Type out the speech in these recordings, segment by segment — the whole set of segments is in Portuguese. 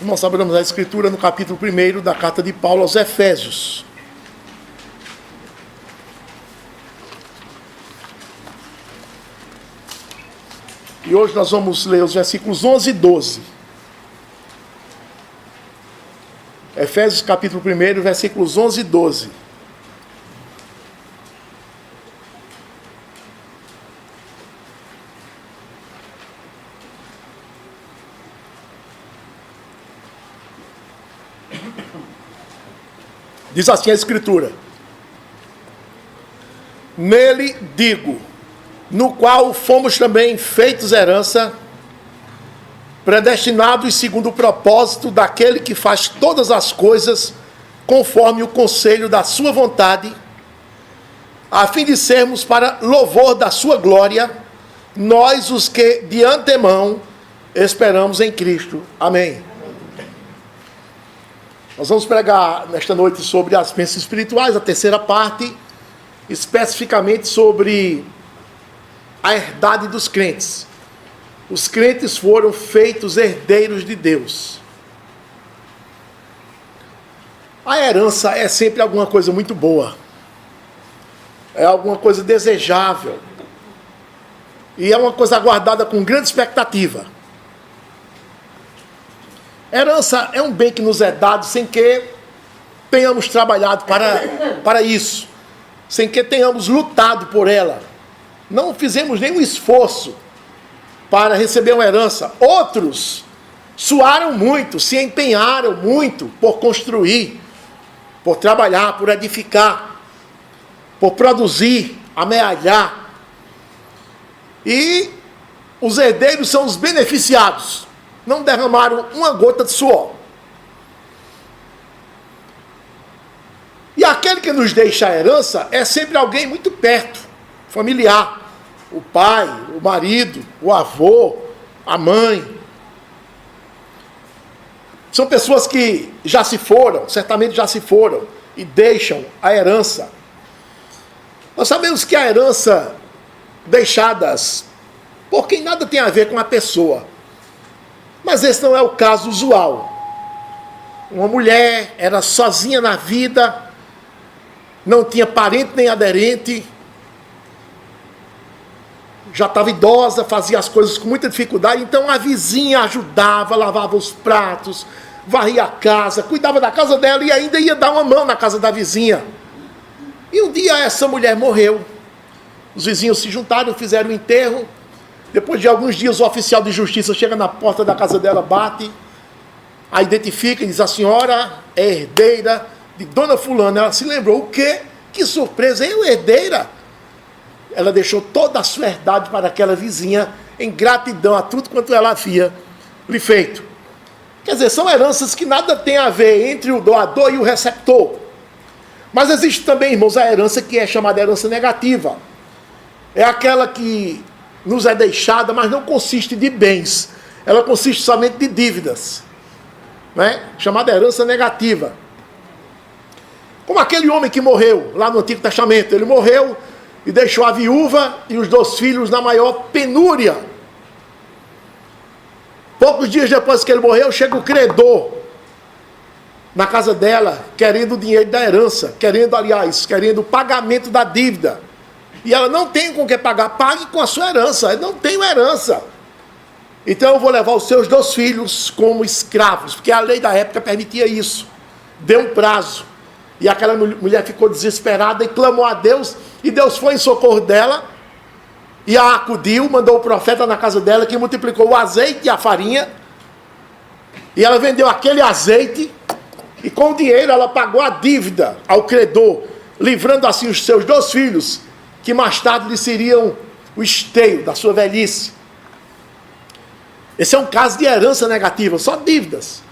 Nós abrimos a Escritura no capítulo 1 da carta de Paulo aos Efésios. E hoje nós vamos ler os versículos 11 e 12. Efésios capítulo 1, versículos 11 e 12. Diz assim a Escritura: nele digo, no qual fomos também feitos herança, predestinados segundo o propósito daquele que faz todas as coisas conforme o conselho da sua vontade, a fim de sermos para louvor da sua glória, nós os que de antemão esperamos em Cristo. Amém. Nós vamos pregar nesta noite sobre as bênçãos espirituais, a terceira parte, especificamente sobre a herdade dos crentes. Os crentes foram feitos herdeiros de Deus. A herança é sempre alguma coisa muito boa. É alguma coisa desejável. E é uma coisa aguardada com grande expectativa. Herança é um bem que nos é dado sem que tenhamos trabalhado para isso. Sem que tenhamos lutado por ela. Não fizemos nenhum esforço para receber uma herança. Outros suaram muito, se empenharam muito por construir, por trabalhar, por edificar, por produzir, amealhar. E os herdeiros são os beneficiados. Não derramaram uma gota de suor. E aquele que nos deixa a herança é sempre alguém muito perto, familiar. O pai, o marido, o avô, a mãe. São pessoas que já se foram, certamente já se foram, e deixam a herança. Nós sabemos que a herança deixadas por quem nada tem a ver com a pessoa. Mas esse não é o caso usual. Uma mulher era sozinha na vida, não tinha parente nem aderente, já estava idosa, fazia as coisas com muita dificuldade, então a vizinha ajudava, lavava os pratos, varria a casa, cuidava da casa dela e ainda ia dar uma mão na casa da vizinha. E um dia essa mulher morreu. Os vizinhos se juntaram, fizeram o enterro. Depois de alguns dias o oficial de justiça chega na porta da casa dela, bate, a identifica e diz: a senhora é herdeira de Dona Fulana. Ela se lembrou: o quê? Que surpresa, eu herdeira? Ela deixou toda a sua herdade para aquela vizinha, em gratidão a tudo quanto ela havia lhe feito. Quer dizer, são heranças que nada tem a ver entre o doador e o receptor. Mas existe também, irmãos, a herança que é chamada herança negativa. É aquela que nos é deixada, mas não consiste de bens. Ela consiste somente de dívidas. Né? Chamada herança negativa. Como aquele homem que morreu lá no Antigo Testamento. Ele morreu e deixou a viúva e os 2 filhos na maior penúria. Poucos dias depois que ele morreu, chega o credor na casa dela, querendo o dinheiro da herança, querendo o pagamento da dívida. E ela não tem com o que pagar. Pague com a sua herança. Eu não tenho herança. Então eu vou levar os seus 2 filhos como escravos, porque a lei da época permitia isso. Deu um prazo. E aquela mulher ficou desesperada e clamou a Deus. E Deus foi em socorro dela. E a acudiu, mandou o profeta na casa dela, que multiplicou o azeite e a farinha. E ela vendeu aquele azeite. E com o dinheiro ela pagou a dívida ao credor, livrando assim os seus 2 filhos, que mais tarde lhe seriam o esteio da sua velhice. Esse é um caso de herança negativa, só dívidas.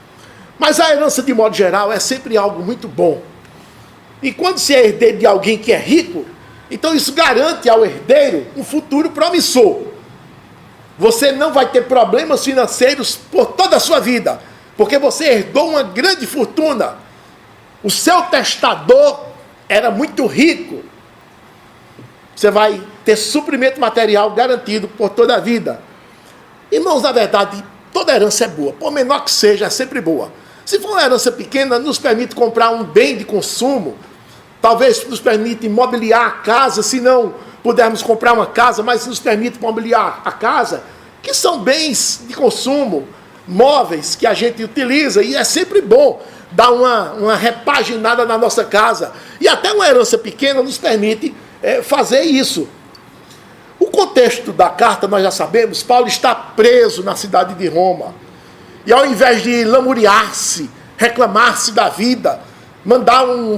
Mas a herança, de modo geral, é sempre algo muito bom. E quando se é herdeiro de alguém que é rico, então isso garante ao herdeiro um futuro promissor. Você não vai ter problemas financeiros por toda a sua vida, porque você herdou uma grande fortuna. O seu testador era muito rico. Você vai ter suprimento material garantido por toda a vida. Irmãos, na verdade, Toda herança é boa, por menor que seja, é sempre boa. Se for uma herança pequena, nos permite comprar um bem de consumo, talvez nos permita imobiliar a casa, se não pudermos comprar uma casa, mas nos permite imobiliar a casa, que são bens de consumo, móveis que a gente utiliza, e é sempre bom dar uma repaginada na nossa casa. E até uma herança pequena nos permite fazer isso. O contexto da carta, nós já sabemos, Paulo está preso na cidade de Roma. E ao invés de lamuriar-se, reclamar-se da vida,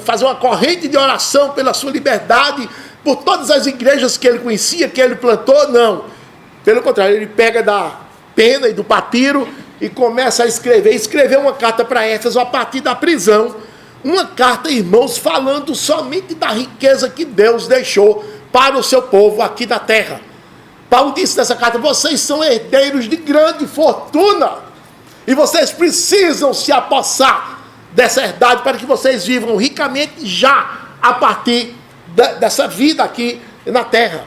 fazer uma corrente de oração pela sua liberdade, por todas as igrejas que ele conhecia, que ele plantou, não. Pelo contrário, ele pega da pena e do papiro e começa a escrever uma carta para Éfeso a partir da prisão. Uma carta, irmãos, falando somente da riqueza que Deus deixou para o seu povo aqui na terra. Paulo disse nessa carta: vocês são herdeiros de grande fortuna e vocês precisam se apossar dessa herdade para que vocês vivam ricamente já a partir dessa vida aqui na terra.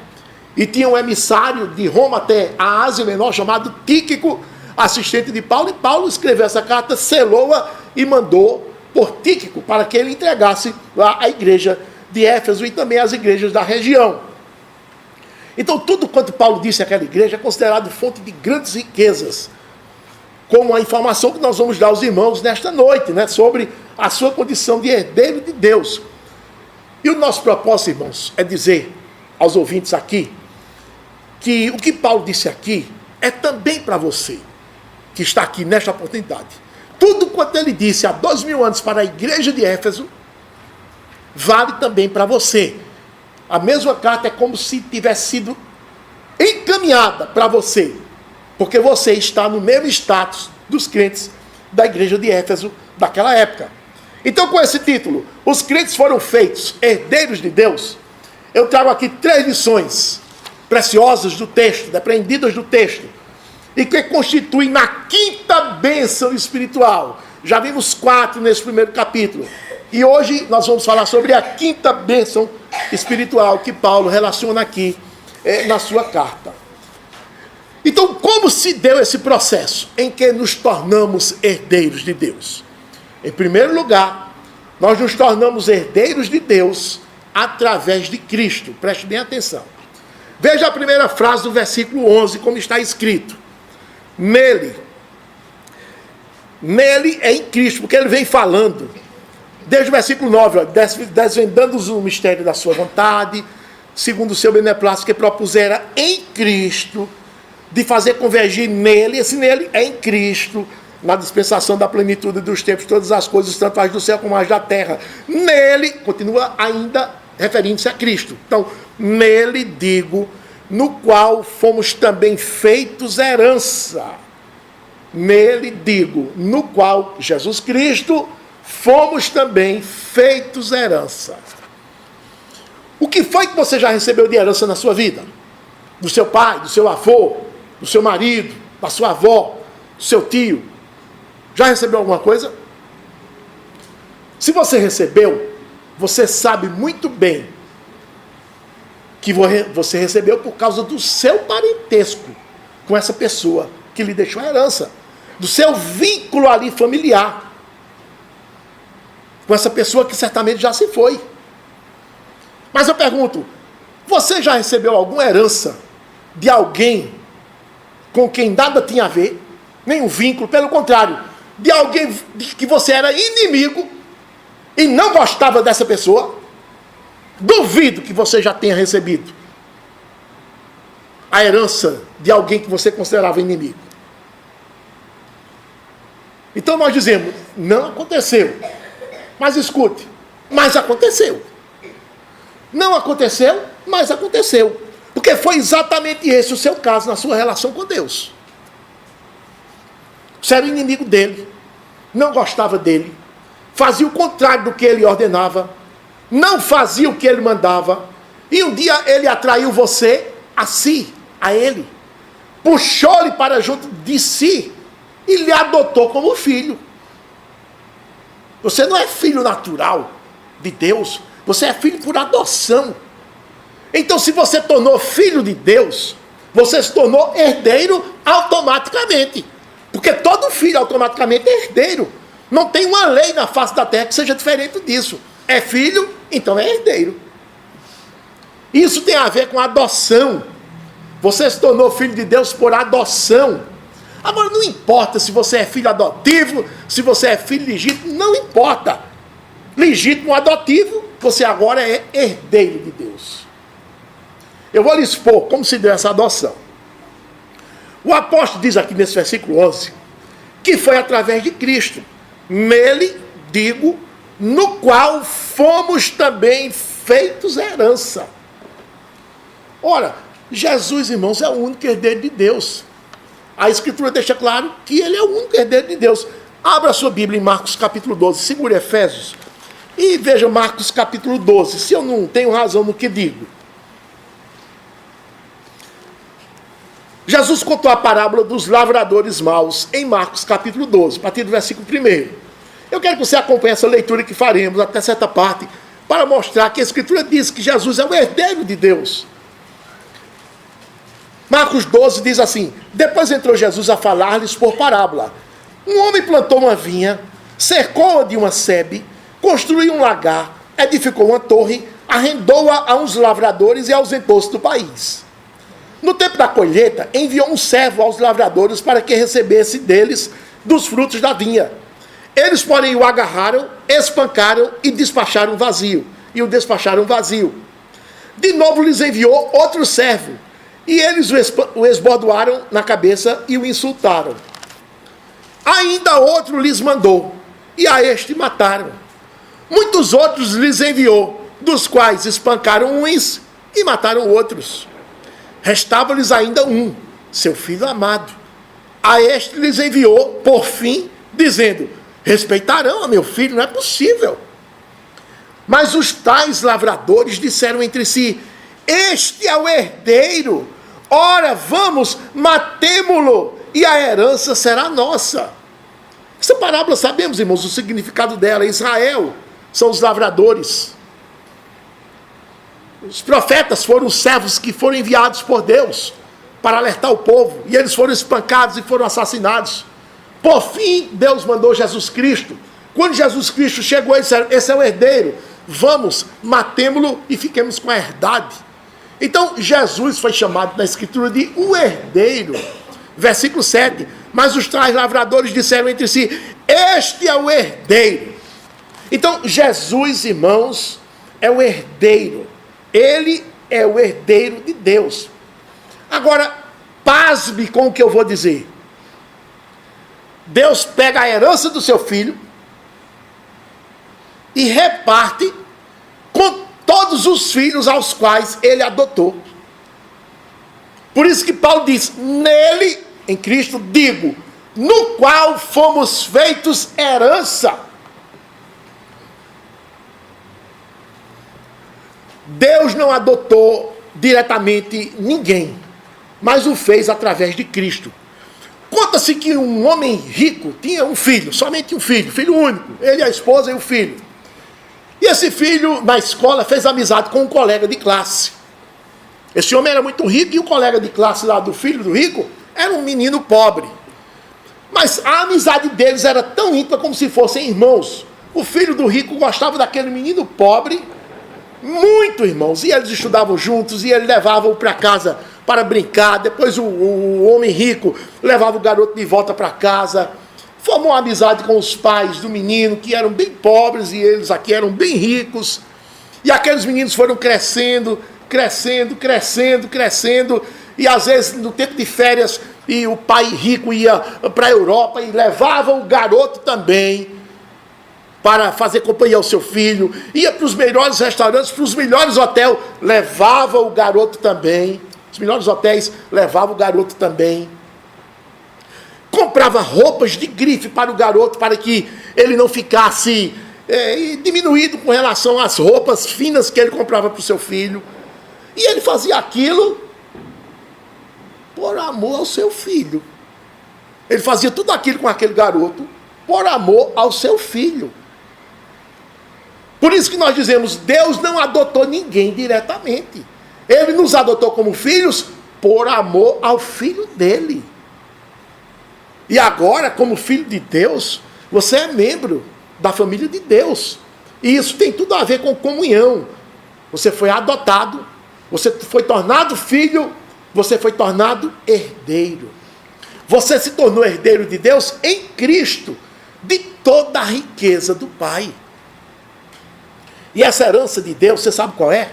E tinha um emissário de Roma até a Ásia Menor chamado Tíquico, assistente de Paulo, e Paulo escreveu essa carta, selou-a e mandou por Tíquico para que ele entregasse lá à igreja de Éfeso e também às igrejas da região. Então tudo quanto Paulo disse àquela igreja é considerado fonte de grandes riquezas, como a informação que nós vamos dar aos irmãos nesta noite, né, sobre a sua condição de herdeiro de Deus. E o nosso propósito, irmãos, é dizer aos ouvintes aqui que o que Paulo disse aqui é também para você que está aqui nesta oportunidade. Tudo quanto ele disse há 2000 anos para a igreja de Éfeso vale também para você. A mesma carta é como se tivesse sido encaminhada para você, porque você está no mesmo status dos crentes da igreja de Éfeso daquela época. Então, com esse título, os crentes foram feitos herdeiros de Deus, eu trago aqui 3 lições preciosas do texto, aprendidas do texto, e que constituem na 5ª bênção espiritual. Já vimos 4 nesse primeiro capítulo. E hoje nós vamos falar sobre a 5ª bênção espiritual que Paulo relaciona aqui na sua carta. Então, como se deu esse processo em que nos tornamos herdeiros de Deus? Em primeiro lugar, nós nos tornamos herdeiros de Deus através de Cristo. Preste bem atenção. Veja a primeira frase do versículo 11, como está escrito. Nele é em Cristo, porque ele vem falando, desde o versículo 9, ó, desvendando-os o mistério da sua vontade, segundo o seu beneplácito que propusera em Cristo, de fazer convergir nele, esse nele é em Cristo, na dispensação da plenitude dos tempos, todas as coisas, tanto as do céu como as da terra. Nele, continua ainda referindo-se a Cristo. Então, nele digo, no qual fomos também feitos herança. Nele digo, no qual, Jesus Cristo, fomos também feitos herança. O que foi que você já recebeu de herança na sua vida? Do seu pai, do seu avô, do seu marido, da sua avó, do seu tio? Já recebeu alguma coisa? Se você recebeu, você sabe muito bem que você recebeu por causa do seu parentesco com essa pessoa que lhe deixou a herança, do seu vínculo ali familiar com essa pessoa que certamente já se foi. Mas eu pergunto, você já recebeu alguma herança de alguém com quem nada tinha a ver, nenhum vínculo, pelo contrário, de alguém que você era inimigo e não gostava dessa pessoa? Duvido que você já tenha recebido a herança de alguém que você considerava inimigo. Então nós dizemos, não aconteceu. Mas escute, mas aconteceu. Não aconteceu, mas aconteceu. Porque foi exatamente esse o seu caso na sua relação com Deus. Você era inimigo dele, não gostava dele, fazia o contrário do que ele ordenava, não fazia o que ele mandava, e um dia ele atraiu você a si, a ele, puxou-lhe para junto de si e lhe adotou como filho. Você não é filho natural de Deus, você é filho por adoção. Então, se você tornou filho de Deus, você se tornou herdeiro automaticamente. Porque todo filho automaticamente é herdeiro. Não tem uma lei na face da terra que seja diferente disso. É filho, então é herdeiro. Isso tem a ver com adoção. Você se tornou filho de Deus por adoção. Agora, não importa se você é filho adotivo, se você é filho legítimo, não importa. Legítimo ou adotivo, você agora é herdeiro de Deus. Eu vou lhe expor como se deu essa adoção. O apóstolo diz aqui nesse versículo 11, que foi através de Cristo. Nele, digo, no qual fomos também feitos herança. Ora, Jesus, irmãos, é o único herdeiro de Deus. A Escritura deixa claro que ele é o único herdeiro de Deus. Abra a sua Bíblia em Marcos capítulo 12, segure Efésios, e veja Marcos capítulo 12, se eu não tenho razão no que digo. Jesus contou a parábola dos lavradores maus em Marcos capítulo 12, a partir do versículo 1. Eu quero que você acompanhe essa leitura que faremos até certa parte, para mostrar que a Escritura diz que Jesus é o herdeiro de Deus. Marcos 12 diz assim: depois entrou Jesus a falar-lhes por parábola. Um homem plantou uma vinha, cercou-a de uma sebe, construiu um lagar, edificou uma torre, arrendou-a a uns lavradores e ausentou-se do país. No tempo da colheita, enviou um servo aos lavradores para que recebesse deles dos frutos da vinha. Eles, porém, o agarraram, espancaram e despacharam vazio. De novo lhes enviou outro servo, e eles o esbordoaram na cabeça e o insultaram. Ainda outro lhes mandou, e a este mataram. Muitos outros lhes enviou, dos quais espancaram uns e mataram outros. Restava-lhes ainda um, seu filho amado. A este lhes enviou, por fim, dizendo: respeitarão a meu filho, não é possível. Mas os tais lavradores disseram entre si: este é o herdeiro, ora vamos, matemo-lo, e a herança será nossa. Essa parábola, sabemos, irmãos, o significado dela. Israel são os lavradores. Os profetas foram os servos que foram enviados por Deus para alertar o povo, e eles foram espancados e foram assassinados. Por fim, Deus mandou Jesus Cristo. Quando Jesus Cristo chegou, eles disseram: esse é o herdeiro, vamos, matemo-lo e fiquemos com a herdade. Então, Jesus foi chamado na Escritura de o herdeiro. Versículo 7. Mas os tais lavradores disseram entre si: este é o herdeiro. Então, Jesus, irmãos, é o herdeiro. Ele é o herdeiro de Deus. Agora, pasme com o que eu vou dizer. Deus pega a herança do seu filho e reparte com todos os filhos aos quais ele adotou. Por isso que Paulo diz: nele, em Cristo, digo, no qual fomos feitos herança. Deus não adotou diretamente ninguém, mas o fez através de Cristo. Conta-se que um homem rico tinha um filho, somente um filho, filho único, ele, a esposa e o filho. E esse filho, na escola, fez amizade com um colega de classe. Esse homem era muito rico e o colega de classe lá do filho do rico era um menino pobre. Mas a amizade deles era tão íntima como se fossem irmãos. O filho do rico gostava daquele menino pobre muito, irmãos. E eles estudavam juntos, e ele levava-o para casa para brincar. Depois o homem rico levava o garoto de volta para casa. Formou uma amizade com os pais do menino, que eram bem pobres, e eles aqui eram bem ricos. E aqueles meninos foram crescendo, e às vezes no tempo de férias, e o pai rico ia para a Europa e levava o garoto também para fazer companhia ao seu filho, ia para os melhores restaurantes, para os melhores hotéis, levava o garoto também, os melhores hotéis, levava o garoto também. Comprava roupas de grife para o garoto, para que ele não ficasse diminuído com relação às roupas finas que ele comprava para o seu filho. E ele fazia aquilo por amor ao seu filho. Ele fazia tudo aquilo com aquele garoto por amor ao seu filho. Por isso que nós dizemos: Deus não adotou ninguém diretamente. Ele nos adotou como filhos por amor ao filho dele. E agora, como filho de Deus, você é membro da família de Deus. E isso tem tudo a ver com comunhão. Você foi adotado, você foi tornado filho, você foi tornado herdeiro. Você se tornou herdeiro de Deus em Cristo, de toda a riqueza do Pai. E essa herança de Deus, você sabe qual é?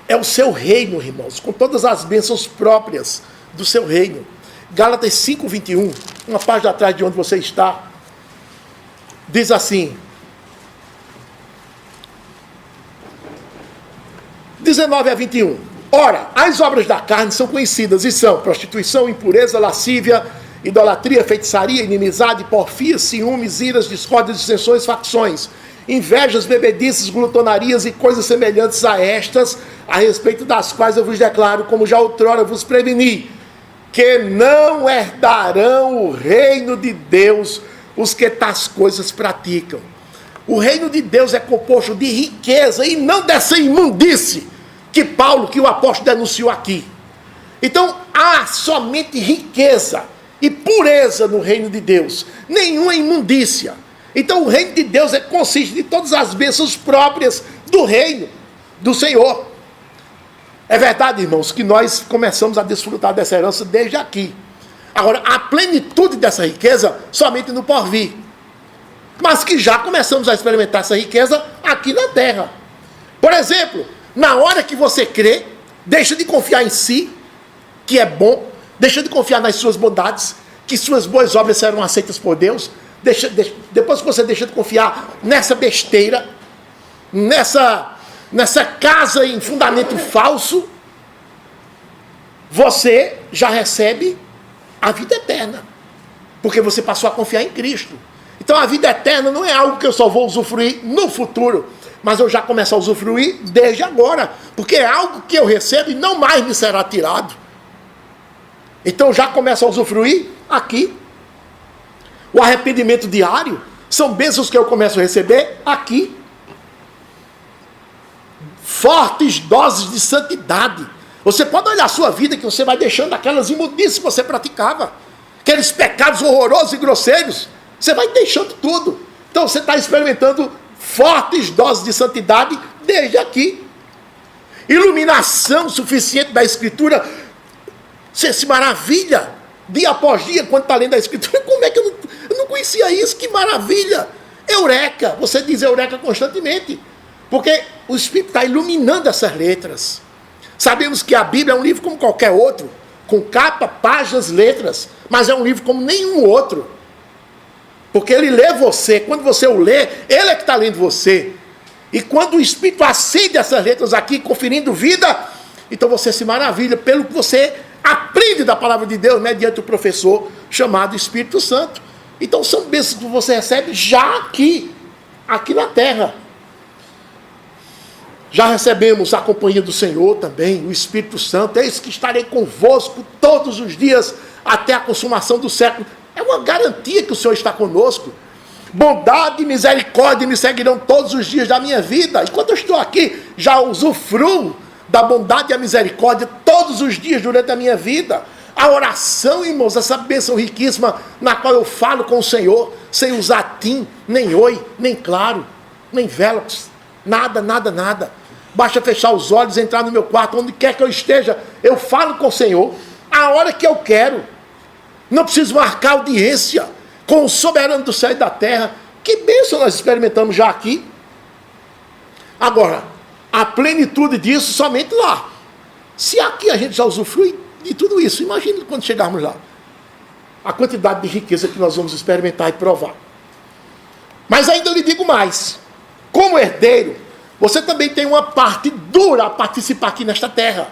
É o seu reino, irmãos, com todas as bênçãos próprias do seu reino. Gálatas 5:21, uma página atrás de onde você está, diz assim, 19-21. Ora, as obras da carne são conhecidas e são prostituição, impureza, lascívia, idolatria, feitiçaria, inimizade, porfia, ciúmes, iras, discórdias, dissensões, facções, invejas, bebedices, glutonarias e coisas semelhantes a estas, a respeito das quais eu vos declaro, como já outrora vos preveni, que não herdarão o reino de Deus os que tais coisas praticam. O reino de Deus é composto de riqueza e não dessa imundície que o apóstolo denunciou aqui. Então, há somente riqueza e pureza no reino de Deus, nenhuma imundícia. Então, o reino de Deus consiste de todas as bênçãos próprias do reino do Senhor. É verdade, irmãos, que nós começamos a desfrutar dessa herança desde aqui. Agora, a plenitude dessa riqueza somente no porvir. Mas que já começamos a experimentar essa riqueza aqui na terra. Por exemplo, na hora que você crê, deixa de confiar em si, que é bom, deixa de confiar nas suas bondades, que suas boas obras serão aceitas por Deus, depois que você deixa de confiar nessa besteira, nessa casa em fundamento falso, você já recebe a vida eterna, porque você passou a confiar em Cristo. Então a vida eterna não é algo que eu só vou usufruir no futuro, mas eu já começo a usufruir desde agora, porque é algo que eu recebo e não mais me será tirado. Então eu já começo a usufruir aqui. O arrependimento diário são bênçãos que eu começo a receber aqui. Fortes doses de santidade. Você pode olhar a sua vida, que você vai deixando aquelas imundícias que você praticava, aqueles pecados horrorosos e grosseiros, você vai deixando tudo. Então você está experimentando fortes doses de santidade desde aqui. Iluminação suficiente da Escritura. Você se maravilha dia após dia quando está lendo a Escritura. Como é que eu não conhecia isso? Que maravilha! Eureka! Você diz eureka constantemente, porque o Espírito está iluminando essas letras. Sabemos que a Bíblia é um livro como qualquer outro, com capa, páginas, letras, mas é um livro como nenhum outro. Porque ele lê você, quando você o lê, ele é que está lendo você. E quando o Espírito acende essas letras aqui, conferindo vida, então você se maravilha pelo que você aprende da palavra de Deus, mediante o professor chamado Espírito Santo. Então são bênçãos que você recebe já aqui na terra. Já recebemos a companhia do Senhor também, o Espírito Santo. Eis que estarei convosco todos os dias até a consumação do século. É uma garantia que o Senhor está conosco. Bondade e misericórdia me seguirão todos os dias da minha vida. Enquanto eu estou aqui, já usufruo da bondade e a misericórdia todos os dias durante a minha vida. A oração, irmãos, essa bênção riquíssima na qual eu falo com o Senhor, sem usar tim, nem oi, nem claro, nem velox, nada, nada, nada. Basta fechar os olhos, entrar no meu quarto, onde quer que eu esteja, eu falo com o Senhor, a hora que eu quero. Não preciso marcar audiência com o soberano do céu e da terra. Que bênção nós experimentamos já aqui. Agora, a plenitude disso somente lá. Se aqui a gente já usufrui de tudo isso, imagine quando chegarmos lá. A quantidade de riqueza que nós vamos experimentar e provar. Mas ainda eu lhe digo mais. Como herdeiro, você também tem uma parte dura a participar aqui nesta terra.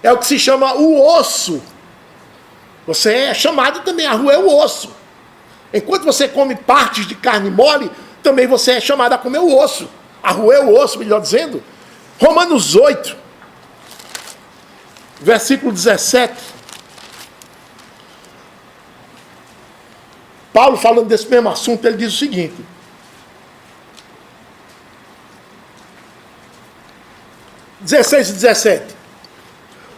É o que se chama o osso. Você é chamado também a roer o osso. Enquanto você come partes de carne mole, também você é chamado a comer o osso. A roer o osso, melhor dizendo. Romanos 8, versículo 17. Paulo, falando desse mesmo assunto, ele diz o seguinte. (16 e 17).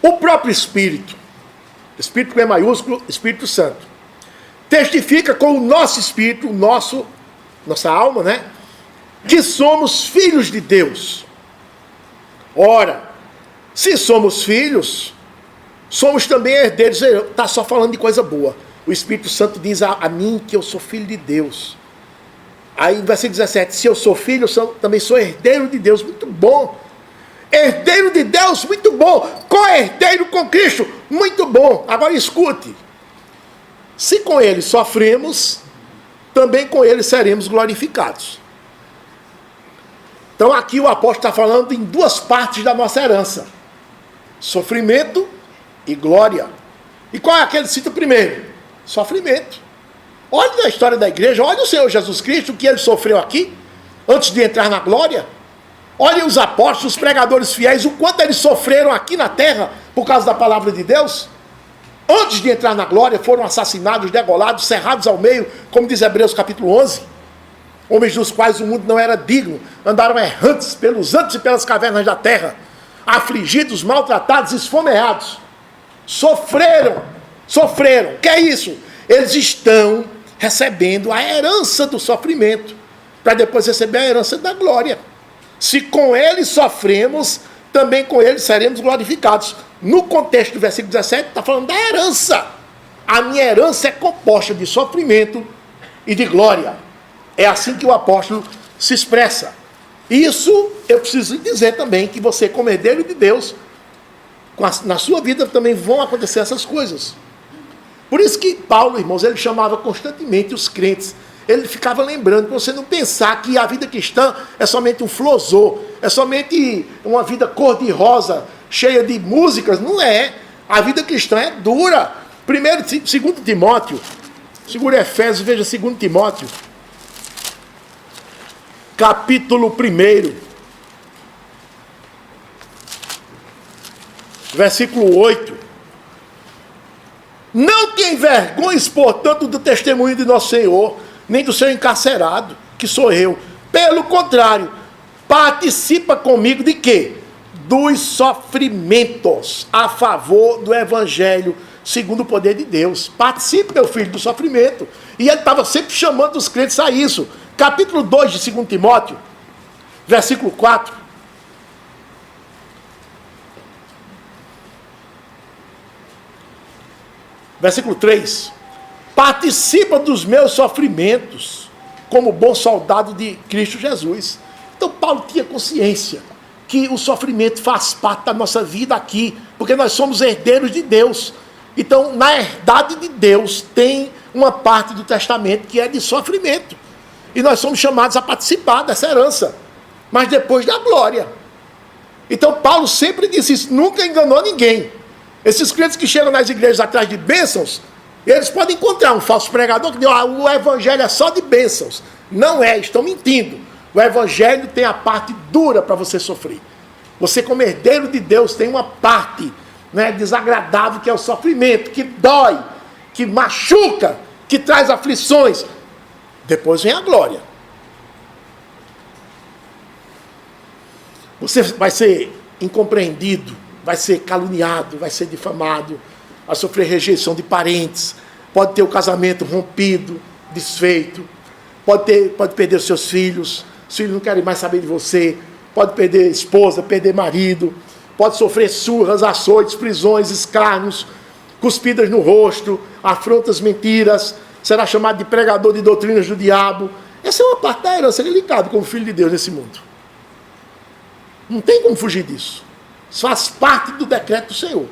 O próprio Espírito com E maiúsculo, Espírito Santo, testifica com o nosso espírito, nossa alma, né? Que somos filhos de Deus. Ora, se somos filhos, somos também herdeiros. Está só falando de coisa boa. O Espírito Santo diz a mim que eu sou filho de Deus. Aí, versículo 17, se eu sou filho, também sou herdeiro de Deus. Muito bom. Herdeiro de Deus, muito bom. Co-herdeiro com Cristo, muito bom. Agora escute. Se com ele sofremos, também com ele seremos glorificados. Então aqui o apóstolo está falando em duas partes da nossa herança. Sofrimento e glória. E qual é aquele que cita primeiro? Sofrimento. Olha na história da igreja, olha o Senhor Jesus Cristo, o que ele sofreu aqui, antes de entrar na glória. Olha os apóstolos, os pregadores fiéis, o quanto eles sofreram aqui na terra, por causa da palavra de Deus. Antes de entrar na glória, foram assassinados, degolados, cerrados ao meio, como diz Hebreus capítulo 11. Homens dos quais o mundo não era digno, andaram errantes pelos antos e pelas cavernas da terra, afligidos, maltratados, esfomeados. Sofreram. O que é isso? Eles estão recebendo a herança do sofrimento, para depois receber a herança da glória. Se com ele sofremos, também com ele seremos glorificados. No contexto do versículo 17, está falando da herança. A minha herança é composta de sofrimento e de glória. É assim que o apóstolo se expressa. Isso eu preciso dizer também, que você, como herdeiro de Deus, na sua vida também vão acontecer essas coisas. Por isso que Paulo, irmãos, ele chamava constantemente os crentes. Ele ficava lembrando, para você não pensar que a vida cristã é somente um flosô, é somente uma vida cor-de-rosa, cheia de músicas. Não é. A vida cristã é dura. Primeiro, 2 Timóteo, segura Efésios, veja 2 Timóteo, capítulo 1, versículo 8. Não te envergonhes, portanto, do testemunho de nosso Senhor, nem do seu encarcerado, que sou eu. Pelo contrário, participa comigo de quê? Dos sofrimentos a favor do Evangelho, segundo o poder de Deus. Participe, meu filho, do sofrimento. E ele estava sempre chamando os crentes a isso. Capítulo 2 de 2 Timóteo, versículo 4. Versículo 3. Participa dos meus sofrimentos, como bom soldado de Cristo Jesus. Então Paulo tinha consciência que o sofrimento faz parte da nossa vida aqui, porque nós somos herdeiros de Deus. Então, na herdade de Deus, tem uma parte do testamento que é de sofrimento. E nós somos chamados a participar dessa herança, mas depois da glória. Então Paulo sempre disse isso, nunca enganou ninguém. Esses crentes que chegam nas igrejas atrás de bênçãos, eles podem encontrar um falso pregador que diz, o evangelho é só de bênçãos. Não é, estão mentindo. O evangelho tem a parte dura para você sofrer. Você, como herdeiro de Deus, tem uma parte, né, desagradável, que é o sofrimento, que dói, que machuca, que traz aflições. Depois vem a glória. Você vai ser incompreendido, vai ser caluniado, vai ser difamado, vai sofrer rejeição de parentes, pode ter o casamento rompido, desfeito, pode perder os seus filhos não querem mais saber de você, pode perder esposa, perder marido, pode sofrer surras, açoites, prisões, escárnios, cuspidas no rosto, afrontas, mentiras, será chamado de pregador de doutrinas do diabo. Essa é uma parte da herança que ele cabe como filho de Deus nesse mundo. Não tem como fugir disso. Isso faz parte do decreto do Senhor.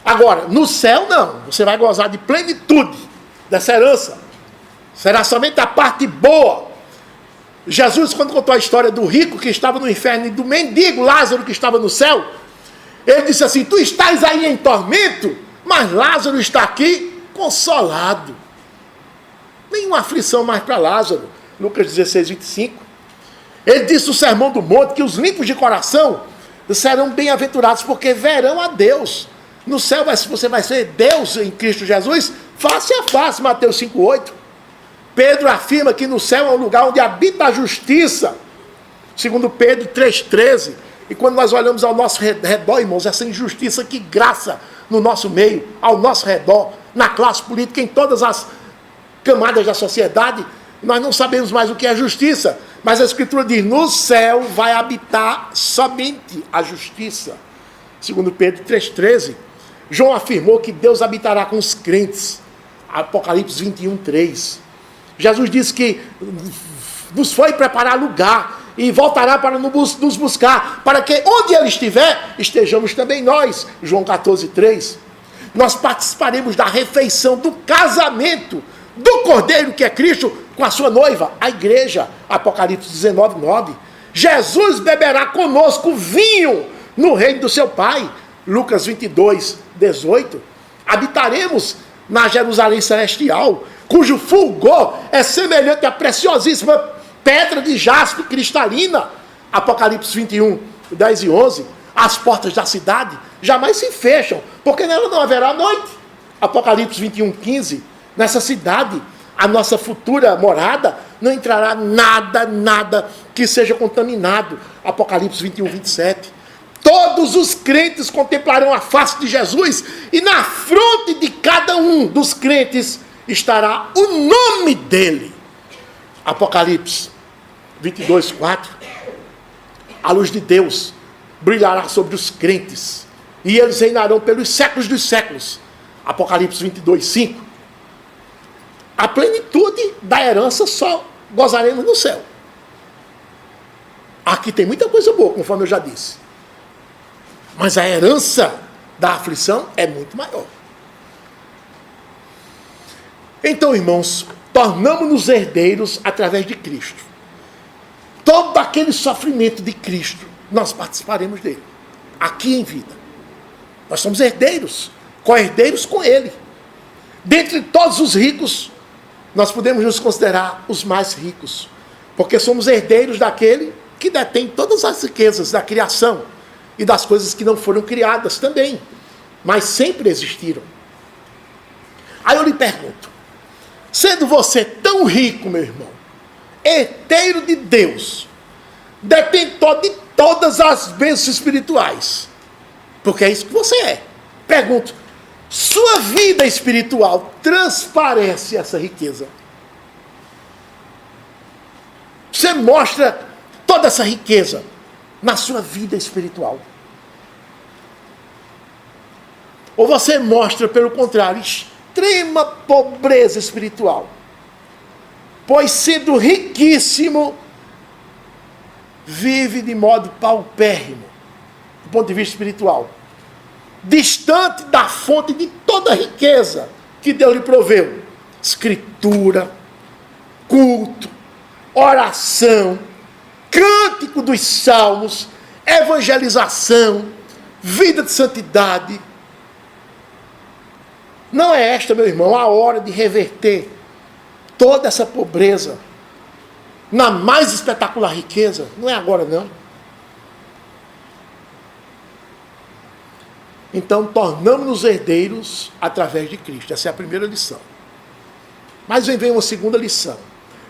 Agora, no céu não. Você vai gozar de plenitude dessa herança. Será somente a parte boa. Jesus, quando contou a história do rico que estava no inferno e do mendigo Lázaro que estava no céu, ele disse assim, tu estás aí em tormento, mas Lázaro está aqui consolado. Nenhuma aflição mais para Lázaro. Lucas 16, 25. Ele disse no Sermão do Monte que os limpos de coração serão bem-aventurados porque verão a Deus. No céu você vai ser Deus em Cristo Jesus, face a face, Mateus 5,8. Pedro afirma que no céu é um lugar onde habita a justiça, segundo Pedro 3,13. E quando nós olhamos ao nosso redor, irmãos, essa injustiça que graça no nosso meio, ao nosso redor, na classe política, em todas as camadas da sociedade. Nós não sabemos mais o que é justiça, mas a Escritura diz, no céu vai habitar somente a justiça. Segundo Pedro 3,13, João afirmou que Deus habitará com os crentes. Apocalipse 21:3. Jesus disse que nos foi preparar lugar e voltará para nos buscar, para que onde Ele estiver, estejamos também nós. João 14:3. Nós participaremos da refeição, do casamento do Cordeiro, que é Cristo, com a sua noiva, a igreja. Apocalipse 19:9. Jesus beberá conosco vinho no reino do seu Pai. Lucas 22:18. Habitaremos na Jerusalém celestial, cujo fulgor é semelhante à preciosíssima pedra de jaspe cristalina. Apocalipse 21:10-11. As portas da cidade jamais se fecham, porque nela não haverá noite. Apocalipse 21:15. Nessa cidade, a nossa futura morada, não entrará nada que seja contaminado. Apocalipse 21:27. Todos os crentes contemplarão a face de Jesus, e na fronte de cada um dos crentes estará o nome dele. Apocalipse 22:4. A luz de Deus brilhará sobre os crentes, e eles reinarão pelos séculos dos séculos. Apocalipse 22:5. A plenitude da herança só gozaremos no céu. Aqui tem muita coisa boa, conforme eu já disse. Mas a herança da aflição é muito maior. Então, irmãos, tornamos-nos herdeiros através de Cristo. Todo aquele sofrimento de Cristo, nós participaremos dele, aqui em vida. Nós somos herdeiros, co-herdeiros com ele. Dentre todos os ricos, nós podemos nos considerar os mais ricos, porque somos herdeiros daquele que detém todas as riquezas da criação e das coisas que não foram criadas também, mas sempre existiram. Aí eu lhe pergunto, sendo você tão rico, meu irmão, herdeiro de Deus, detentor de todas as bênçãos espirituais, porque é isso que você é. Pergunto, sua vida espiritual transparece essa riqueza? Você mostra toda essa riqueza na sua vida espiritual? Ou você mostra, pelo contrário, extrema pobreza espiritual? Pois, sendo riquíssimo, vive de modo paupérrimo, do ponto de vista espiritual, distante da fonte de toda a riqueza que Deus lhe proveu. Escritura, culto, oração, cântico dos salmos, evangelização, vida de santidade. Não é esta, meu irmão, a hora de reverter toda essa pobreza na mais espetacular riqueza? Não é agora, não. Então, tornamos-nos herdeiros através de Cristo. Essa é a primeira lição. Mas vem uma segunda lição.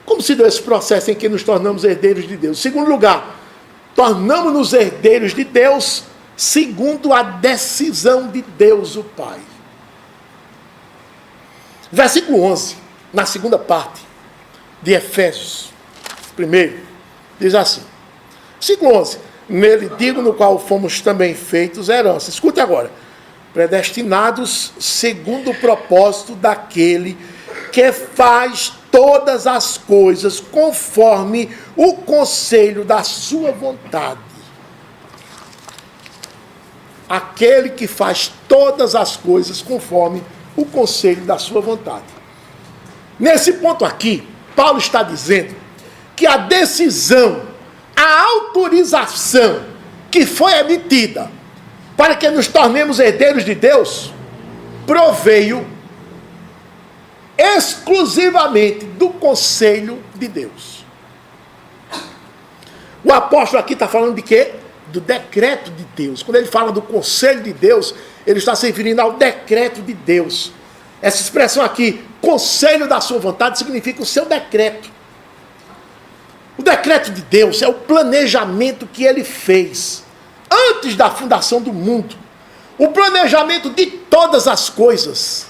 Como se deu esse processo em que nos tornamos herdeiros de Deus? Em segundo lugar, tornamos-nos herdeiros de Deus segundo a decisão de Deus o Pai. Versículo 11, na segunda parte de Efésios 1, diz assim, versículo 11, nele digo, no qual fomos também feitos herança. Escute agora, predestinados segundo o propósito daquele que faz todas as coisas conforme o conselho da sua vontade. Aquele que faz todas as coisas conforme o conselho da sua vontade. Nesse ponto aqui, Paulo está dizendo que a decisão, a autorização que foi emitida para que nos tornemos herdeiros de Deus, proveio exclusivamente do conselho de Deus. O apóstolo aqui está falando de quê? Do decreto de Deus. Quando ele fala do conselho de Deus, ele está se referindo ao decreto de Deus. Essa expressão aqui, conselho da sua vontade, significa o seu decreto. O decreto de Deus é o planejamento que ele fez antes da fundação do mundo. O planejamento de todas as coisas.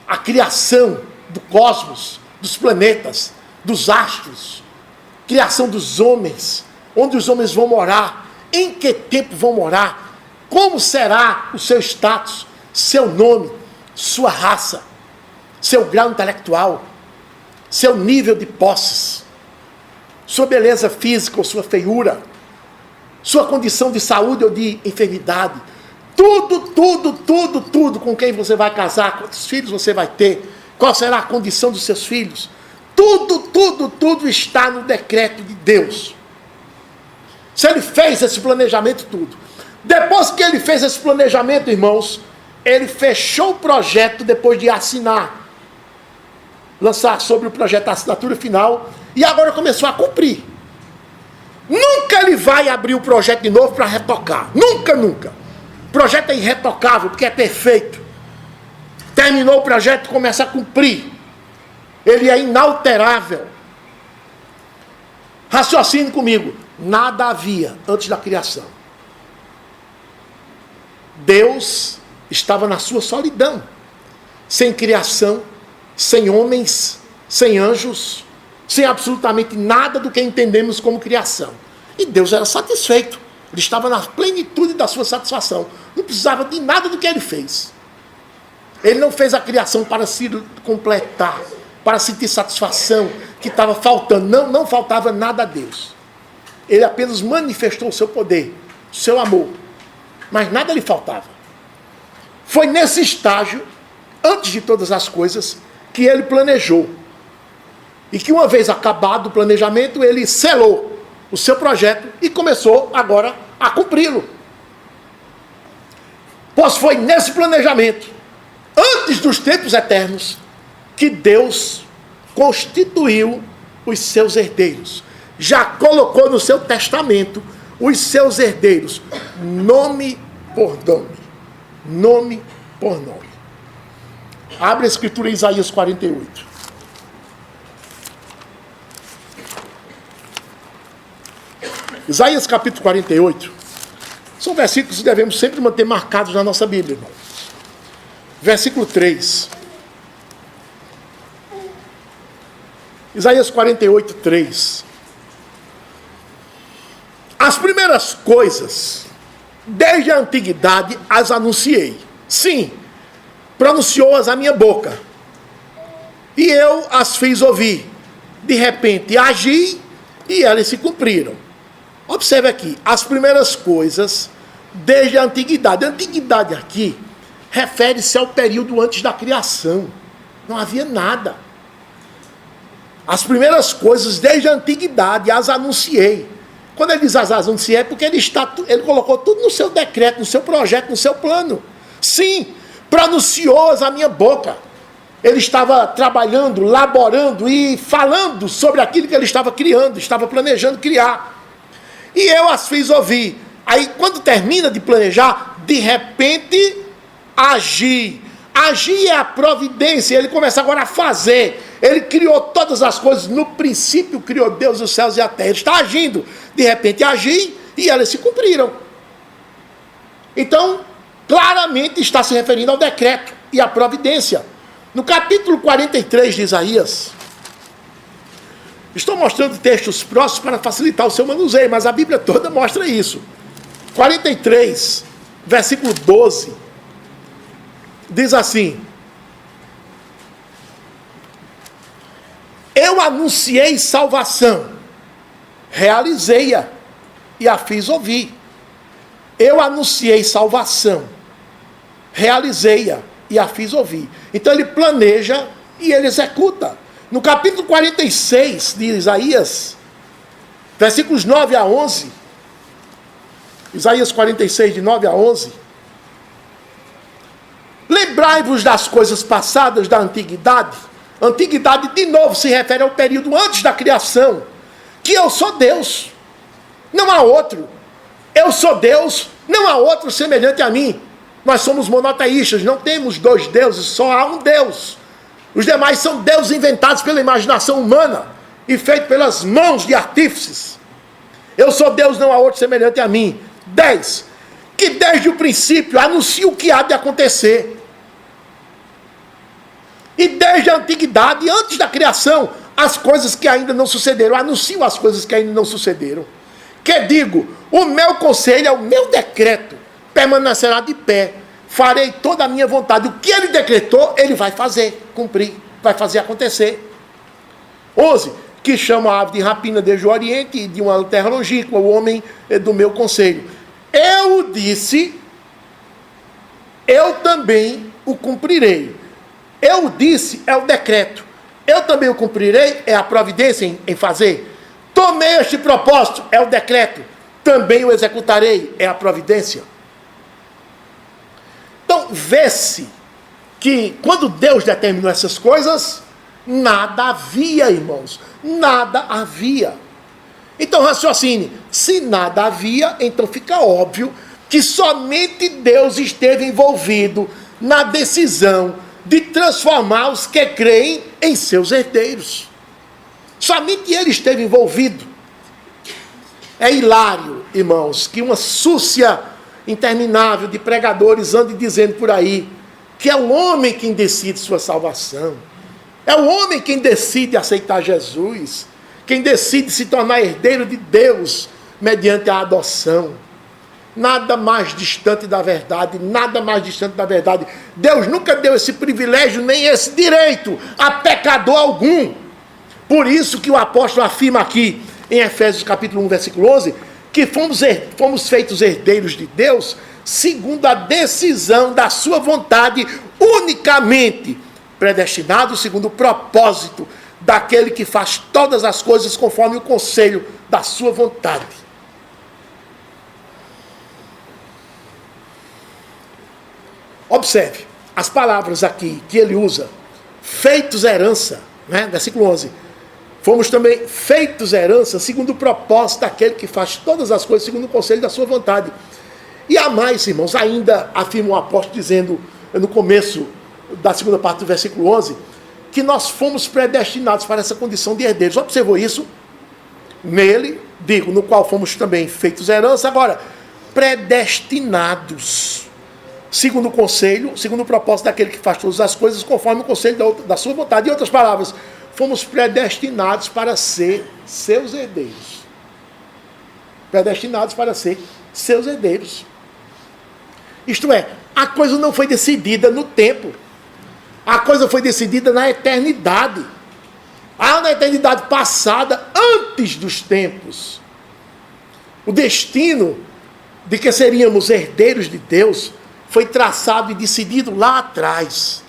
a criação do cosmos, dos planetas, dos astros, criação dos homens, onde os homens vão morar, em que tempo vão morar, como será o seu status, seu nome, sua raça, seu grau intelectual, seu nível de posses, sua beleza física ou sua feiura, sua condição de saúde ou de enfermidade, tudo com quem você vai casar, quantos filhos você vai ter, qual será a condição dos seus filhos, tudo está no decreto de Deus. Se ele fez esse planejamento tudo, depois que ele fez esse planejamento, irmãos, ele fechou o projeto depois de assinar, lançar sobre o projeto a assinatura final, e agora começou a cumprir. Nunca ele vai abrir o projeto de novo para retocar, nunca. O projeto é irretocável, porque é perfeito. Terminou o projeto, começa a cumprir. Ele é inalterável. Raciocine comigo. Nada havia antes da criação. Deus estava na sua solidão. Sem criação, sem homens, sem anjos, sem absolutamente nada do que entendemos como criação. E Deus era satisfeito. Ele estava na plenitude da sua satisfação. Não precisava de nada do que ele fez. Ele não fez a criação para se completar, para sentir satisfação que estava faltando. Não faltava nada a Deus. Ele apenas manifestou o seu poder, o seu amor. Mas nada lhe faltava. Foi nesse estágio, antes de todas as coisas, que ele planejou. E que uma vez acabado o planejamento, ele selou o seu projeto e começou agora a cumpri-lo. Pois foi nesse planejamento, antes dos tempos eternos, que Deus constituiu os seus herdeiros. Já colocou no seu testamento os seus herdeiros, nome por nome. Nome por nome. Abre a escritura em Isaías 48. Isaías capítulo 48, são versículos que devemos sempre manter marcados na nossa Bíblia, irmão. Versículo 3. Isaías 48, 3. As primeiras coisas, desde a antiguidade, as anunciei. Sim, pronunciou-as a minha boca. E eu as fiz ouvir. De repente, agi e elas se cumpriram. Observe aqui, as primeiras coisas, desde a antiguidade. A antiguidade aqui refere-se ao período antes da criação. Não havia nada. As primeiras coisas, desde a antiguidade, as anunciei. Quando ele diz as anunciei, é porque ele colocou tudo no seu decreto, no seu projeto, no seu plano. Sim, pronunciou-as a minha boca. Ele estava trabalhando, laborando e falando sobre aquilo que ele estava criando, estava planejando criar. E eu as fiz ouvir. Aí, quando termina de planejar, de repente, agir. Agir é a providência. Ele começa agora a fazer. Ele criou todas as coisas. No princípio, criou Deus os céus e a terra. Ele está agindo. De repente, agir e elas se cumpriram. Então, claramente está se referindo ao decreto e à providência. No capítulo 43 de Isaías, estou mostrando textos próximos para facilitar o seu manuseio, mas a Bíblia toda mostra isso. 43, versículo 12, diz assim: eu anunciei salvação, realizei-a e a fiz ouvir. Eu anunciei salvação, realizei-a e a fiz ouvir. Então ele planeja e ele executa. No capítulo 46 de Isaías, versículos 9 a 11, Isaías 46, de 9 a 11, lembrai-vos das coisas passadas da antiguidade. Antiguidade, de novo, se refere ao período antes da criação, que eu sou Deus, não há outro. Eu sou Deus, não há outro semelhante a mim. Nós somos monoteístas, não temos dois deuses, só há um Deus. Os demais são deuses inventados pela imaginação humana e feitos pelas mãos de artífices. Eu sou Deus, não há outro semelhante a mim. 10. Que desde o princípio anuncia o que há de acontecer. E desde a antiguidade, antes da criação, as coisas que ainda não sucederam, anuncio as coisas que ainda não sucederam. Que digo, o meu conselho é o meu decreto, permanecerá de pé, farei toda a minha vontade. O que ele decretou, ele vai fazer, cumprir, vai fazer acontecer. 11, que chama a ave de rapina desde o Oriente e de uma terra longínqua, o homem do meu conselho. Eu disse, eu também o cumprirei. Eu disse, é o decreto. Eu também o cumprirei, é a providência em fazer. Tomei este propósito, é o decreto. Também o executarei, é a providência. Então, vê-se que quando Deus determinou essas coisas, nada havia, irmãos. Nada havia. Então, raciocine. Se nada havia, então fica óbvio que somente Deus esteve envolvido na decisão de transformar os que creem em seus herdeiros. Somente ele esteve envolvido. É hilário, irmãos, que uma súcia interminável de pregadores ande dizendo por aí que é o homem quem decide sua salvação. É o homem quem decide aceitar Jesus, quem decide se tornar herdeiro de Deus mediante a adoção. Nada mais distante da verdade, nada mais distante da verdade. Deus nunca deu esse privilégio, nem esse direito a pecador algum. Por isso que o apóstolo afirma aqui, em Efésios capítulo 1, versículo 11, que fomos feitos herdeiros de Deus, segundo a decisão da sua vontade, unicamente predestinados segundo o propósito daquele que faz todas as coisas conforme o conselho da sua vontade. Observe as palavras aqui que ele usa. Feitos herança, né? Versículo 11. Fomos também feitos herança segundo o propósito daquele que faz todas as coisas segundo o conselho da sua vontade. E há mais, irmãos, ainda afirma o apóstolo dizendo no começo da segunda parte do versículo 11, que nós fomos predestinados para essa condição de herdeiros. Observou isso? Nele, digo, no qual fomos também feitos herança. Agora, predestinados segundo o conselho, segundo o propósito daquele que faz todas as coisas, conforme o conselho da sua vontade. Em outras palavras, fomos predestinados para ser seus herdeiros. Predestinados para ser seus herdeiros. Isto é, a coisa não foi decidida no tempo. A coisa foi decidida na eternidade. Na eternidade passada, antes dos tempos. O destino de que seríamos herdeiros de Deus foi traçado e decidido lá atrás.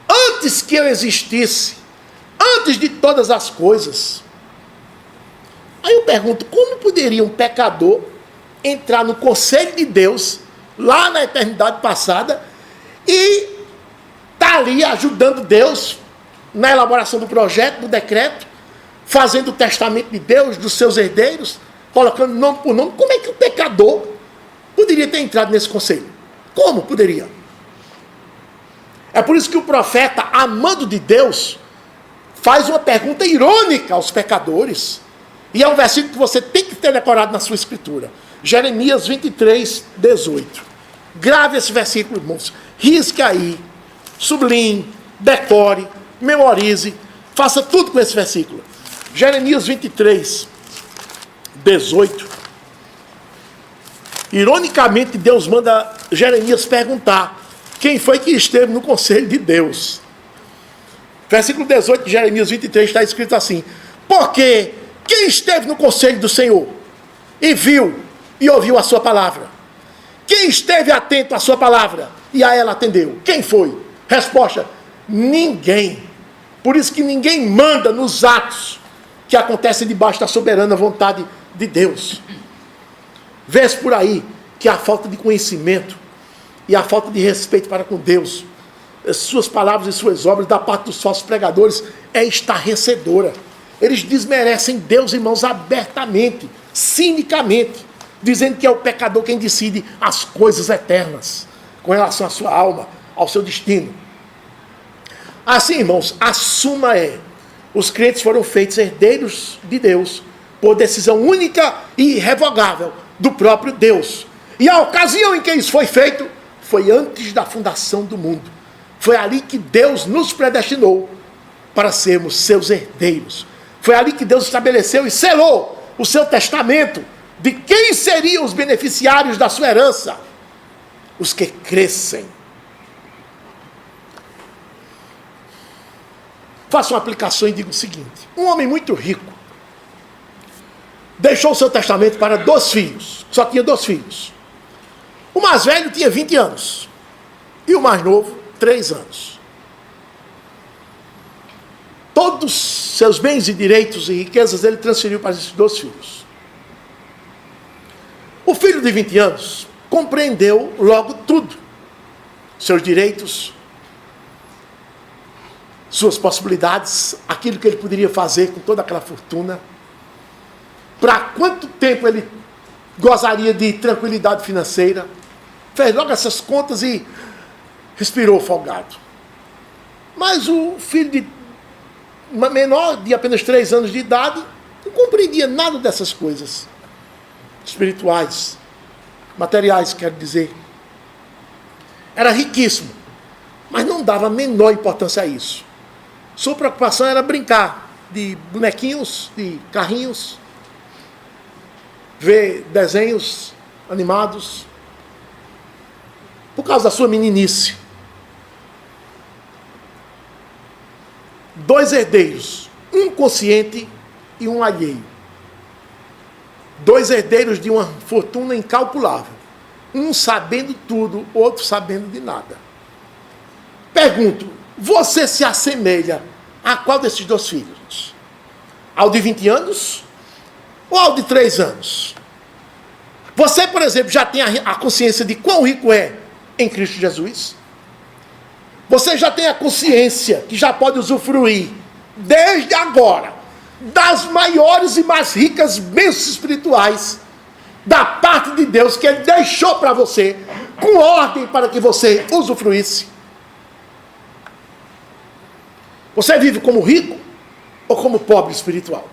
Antes que eu existisse. Antes de todas as coisas. Aí eu pergunto, como poderia um pecador entrar no conselho de Deus, lá na eternidade passada, e estar ali ajudando Deus na elaboração do projeto, do decreto, fazendo o testamento de Deus, dos seus herdeiros, colocando nome por nome? Como é que o pecador poderia ter entrado nesse conselho? Como poderia? É por isso que o profeta, amando de Deus, faz uma pergunta irônica aos pecadores. E é um versículo que você tem que ter decorado na sua escritura. Jeremias 23, 18. Grave esse versículo, irmãos. Risque aí, sublinhe, decore, memorize, faça tudo com esse versículo. Jeremias 23, 18. Ironicamente, Deus manda Jeremias perguntar quem foi que esteve no conselho de Deus. Versículo 18 de Jeremias 23 está escrito assim: porque quem esteve no conselho do Senhor e viu e ouviu a sua palavra? Quem esteve atento à sua palavra e a ela atendeu? Quem foi? Resposta: ninguém. Por isso que ninguém manda nos atos que acontecem debaixo da soberana vontade de Deus. Vê-se por aí que a falta de conhecimento e a falta de respeito para com Deus, suas palavras e suas obras da parte dos falsos pregadores é estarrecedora. Eles desmerecem Deus, irmãos, abertamente, cinicamente, dizendo que é o pecador quem decide as coisas eternas com relação à sua alma, ao seu destino. Assim, irmãos, a suma é: os crentes foram feitos herdeiros de Deus por decisão única e irrevogável do próprio Deus. E a ocasião em que isso foi feito foi antes da fundação do mundo. Foi ali que Deus nos predestinou para sermos seus herdeiros. Foi ali que Deus estabeleceu e selou o seu testamento de quem seriam os beneficiários da sua herança. Os que crescem. Faço uma aplicação e digo o seguinte: um homem muito rico deixou o seu testamento para 2 filhos. Só tinha 2 filhos. O mais velho tinha 20 anos. E o mais novo, 3 anos. Todos seus bens e direitos e riquezas ele transferiu para esses 2 filhos. O filho de 20 anos compreendeu logo tudo. Seus direitos, suas possibilidades, aquilo que ele poderia fazer com toda aquela fortuna, para quanto tempo ele gozaria de tranquilidade financeira. Fez logo essas contas e respirou folgado. Mas o filho de menor, de apenas 3 anos de idade, não compreendia nada dessas coisas espirituais, materiais, quero dizer. Era riquíssimo, mas não dava a menor importância a isso. Sua preocupação era brincar de bonequinhos, de carrinhos, ver desenhos animados, por causa da sua meninice. 2 herdeiros, um consciente e um alheio. 2 herdeiros de uma fortuna incalculável. Um sabendo tudo, outro sabendo de nada. Pergunto, você se assemelha a qual desses 2 filhos? Ao de 20 anos ou ao de 3 anos? Você, por exemplo, já tem a consciência de quão rico é em Cristo Jesus? Você já tem a consciência que já pode usufruir, desde agora, das maiores e mais ricas bênçãos espirituais da parte de Deus que Ele deixou para você, com ordem para que você usufruísse? Você vive como rico ou como pobre espiritual?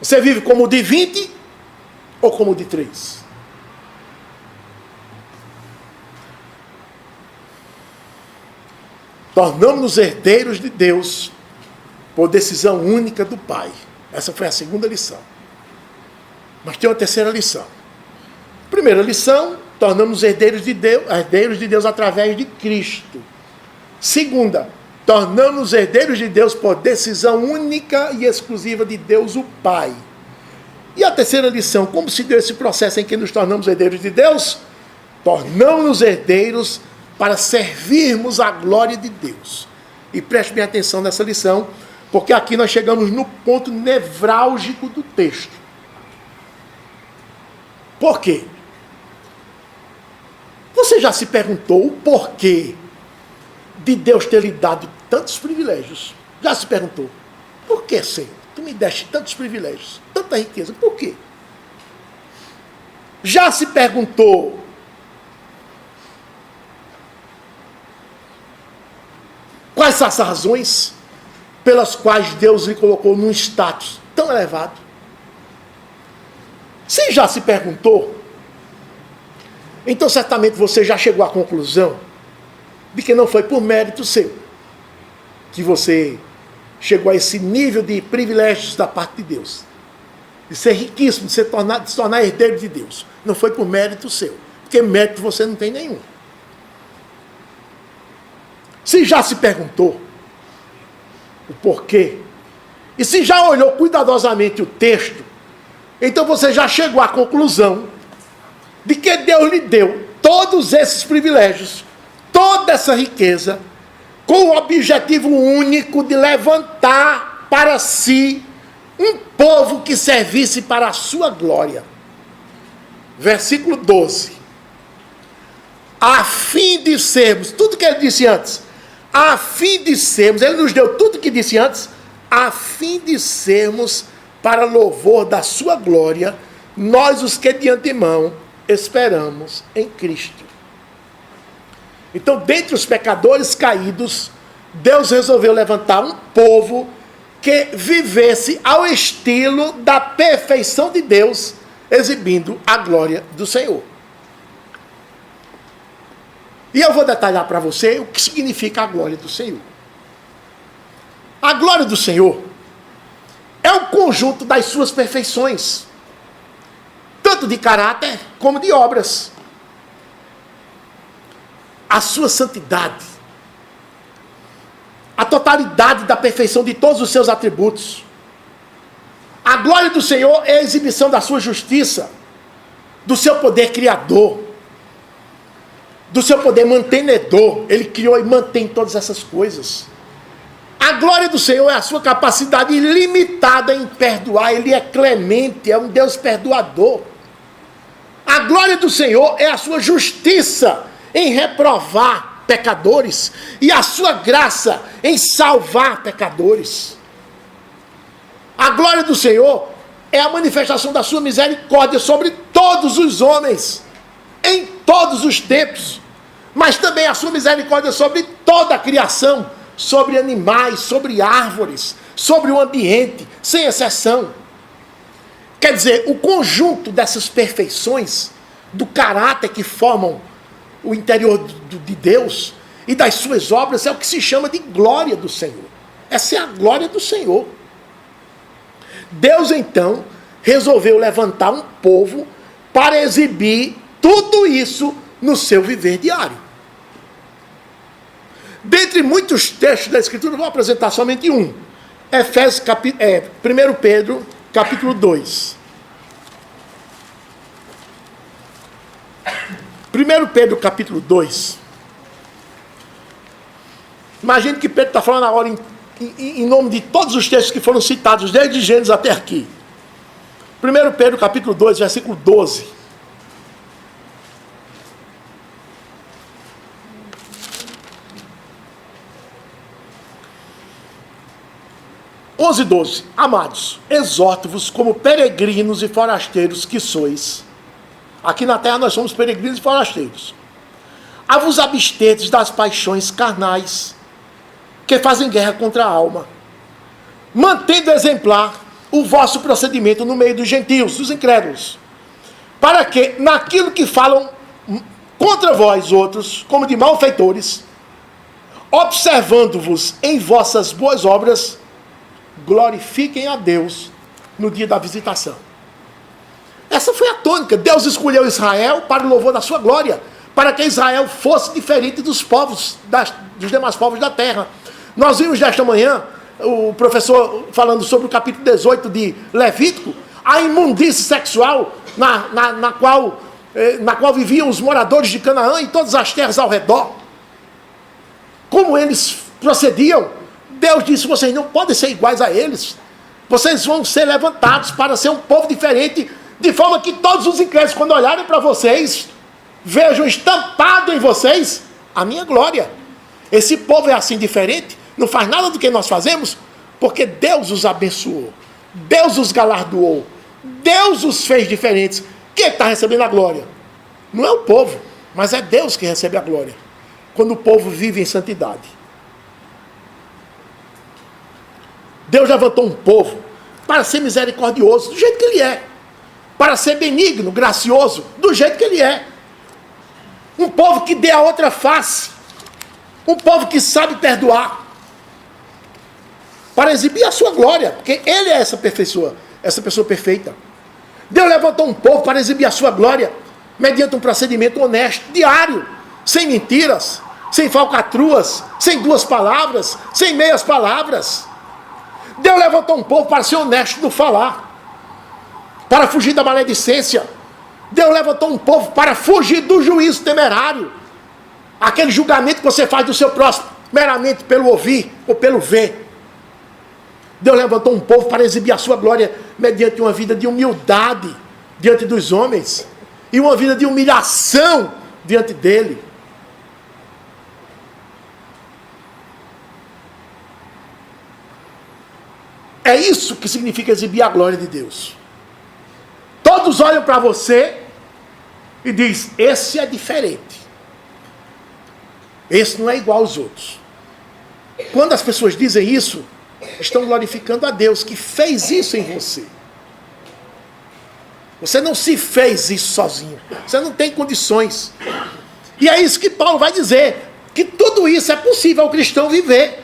Você vive como de 20 ou como de 3? Tornamos-nos herdeiros de Deus por decisão única do Pai. Essa foi a 2ª lição. Mas tem uma 3ª lição. Primeira lição, tornamos herdeiros de Deus através de Cristo. 2ª, tornamos herdeiros de Deus por decisão única e exclusiva de Deus, o Pai. E a 3ª lição, como se deu esse processo em que nos tornamos herdeiros de Deus? Tornamos-nos herdeiros para servirmos a glória de Deus. E preste bem atenção nessa lição, porque aqui nós chegamos no ponto nevrálgico do texto. Por quê? Você já se perguntou o porquê de Deus ter lhe dado tantos privilégios? Já se perguntou? Por que, Senhor? Tu me deste tantos privilégios, tanta riqueza. Por quê? Já se perguntou quais são as razões pelas quais Deus lhe colocou num status tão elevado? Se já se perguntou, então certamente você já chegou à conclusão de que não foi por mérito seu que você chegou a esse nível de privilégios da parte de Deus, de ser riquíssimo, de se tornar herdeiro de Deus. Não foi por mérito seu, porque mérito você não tem nenhum. Se já se perguntou o porquê, e se já olhou cuidadosamente o texto, então você já chegou à conclusão de que Deus lhe deu todos esses privilégios, toda essa riqueza, com o objetivo único de levantar para si um povo que servisse para a sua glória. Versículo 12. A fim de sermos, tudo que ele disse antes, a fim de sermos, ele nos deu tudo que disse antes, a fim de sermos para louvor da sua glória, nós os que de antemão esperamos em Cristo. Então, dentre os pecadores caídos, Deus resolveu levantar um povo que vivesse ao estilo da perfeição de Deus, exibindo a glória do Senhor. E eu vou detalhar para você o que significa a glória do Senhor. A glória do Senhor é o conjunto das suas perfeições, tanto de caráter como de obras. A sua santidade, a totalidade da perfeição de todos os seus atributos. A glória do Senhor é a exibição da sua justiça, do seu poder criador, do seu poder mantenedor. Ele criou e mantém todas essas coisas. A glória do Senhor é a sua capacidade ilimitada em perdoar. Ele é clemente, é um Deus perdoador. A glória do Senhor é a sua justiça em reprovar pecadores e a sua graça em salvar pecadores. A glória do Senhor é a manifestação da sua misericórdia sobre todos os homens, em todos os tempos, mas também a sua misericórdia sobre toda a criação, sobre animais, sobre árvores, sobre o ambiente, sem exceção. Quer dizer, o conjunto dessas perfeições, do caráter que formam o interior de Deus e das suas obras, é o que se chama de glória do Senhor. Essa é a glória do Senhor. Deus, então, resolveu levantar um povo para exibir tudo isso no seu viver diário. Dentre muitos textos da Escritura, vou apresentar somente um. 1 Pedro, capítulo 2. 1 Pedro, capítulo 2. Imagine que Pedro está falando agora em nome de todos os textos que foram citados, desde Gênesis até aqui. 1 Pedro, capítulo 2, versículo 12. (11 e 12). Amados, exorto-vos como peregrinos e forasteiros que sois. Aqui na terra nós somos peregrinos e forasteiros. A vos absterdes das paixões carnais, que fazem guerra contra a alma, mantendo exemplar o vosso procedimento no meio dos gentios, dos incrédulos, para que, naquilo que falam contra vós outros, como de malfeitores, observando-vos em vossas boas obras, glorifiquem a Deus no dia da visitação. Essa foi a tônica. Deus escolheu Israel para o louvor da sua glória, para que Israel fosse diferente dos povos, dos demais povos da terra. Nós vimos nesta manhã o professor falando sobre o capítulo 18 de Levítico, a imundície sexual na qual viviam os moradores de Canaã e todas as terras ao redor. Como eles procediam. Deus disse: vocês não podem ser iguais a eles. Vocês vão ser levantados para ser um povo diferente, de forma que todos os incrédulos, quando olharem para vocês, vejam estampado em vocês a minha glória. Esse povo é assim diferente, não faz nada do que nós fazemos, porque Deus os abençoou, Deus os galardoou, Deus os fez diferentes. Quem está recebendo a glória? Não é o povo, mas é Deus que recebe a glória, quando o povo vive em santidade. Deus levantou um povo para ser misericordioso, do jeito que ele é, para ser benigno, gracioso, do jeito que ele é. Um povo que dê a outra face, um povo que sabe perdoar, para exibir a sua glória, porque ele é essa pessoa perfeita. Deus levantou um povo para exibir a sua glória, mediante um procedimento honesto, diário, sem mentiras, sem falcatruas, sem duas palavras, sem meias palavras. Deus levantou um povo para ser honesto no falar, para fugir da maledicência. Deus levantou um povo para fugir do juízo temerário, aquele julgamento que você faz do seu próximo meramente pelo ouvir ou pelo ver. Deus levantou um povo para exibir a sua glória mediante uma vida de humildade diante dos homens e uma vida de humilhação diante dele. É isso que significa exibir a glória de Deus. Todos olham para você e dizem: esse é diferente, esse não é igual aos outros. Quando as pessoas dizem isso, estão glorificando a Deus que fez isso em você. Você não se fez isso sozinho, você não tem condições. E é isso que Paulo vai dizer, que tudo isso é possível ao cristão viver.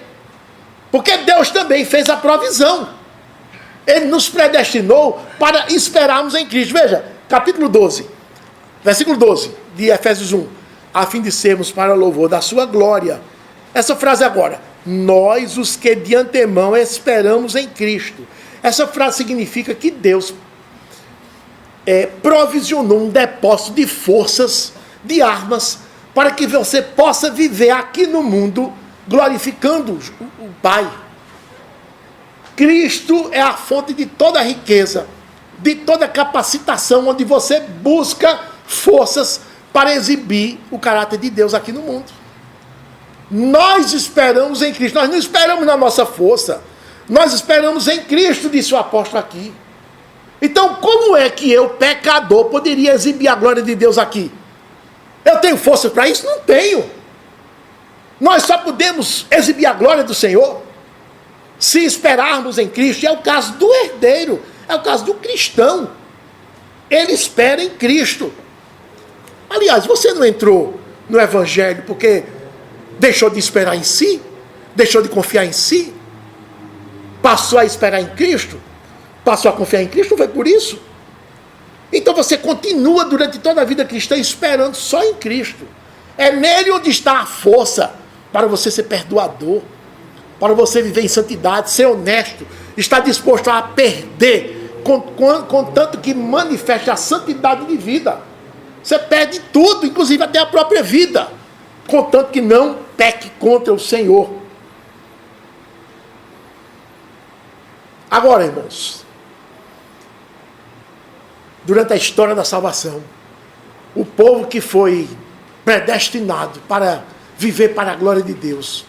Porque Deus também fez a provisão. Ele nos predestinou para esperarmos em Cristo. Veja, capítulo 12, versículo 12 de Efésios 1. A fim de sermos para louvor da sua glória. Essa frase agora. Nós os que de antemão esperamos em Cristo. Essa frase significa que Deus provisionou um depósito de forças, de armas, para que você possa viver aqui no mundo glorificando o Pai. Cristo é a fonte de toda a riqueza, de toda a capacitação, onde você busca forças para exibir o caráter de Deus aqui no mundo. Nós esperamos em Cristo, nós não esperamos na nossa força, nós esperamos em Cristo, disse o apóstolo aqui. Então, como é que eu, pecador, poderia exibir a glória de Deus aqui? Eu tenho força para isso? Não tenho. Nós só podemos exibir a glória do Senhor se esperarmos em Cristo. E é o caso do herdeiro, é o caso do cristão. Ele espera em Cristo. Aliás, você não entrou no Evangelho porque deixou de esperar em si? Deixou de confiar em si? Passou a esperar em Cristo? Passou a confiar em Cristo? Não foi por isso? Então você continua durante toda a vida cristã esperando só em Cristo. É nele onde está a força para você ser perdoador, para você viver em santidade, ser honesto, estar disposto a perder, contanto que manifeste a santidade de vida. Você perde tudo, inclusive até a própria vida, contanto que não peque contra o Senhor. Agora, irmãos, durante a história da salvação, o povo que foi predestinado para viver para a glória de Deus,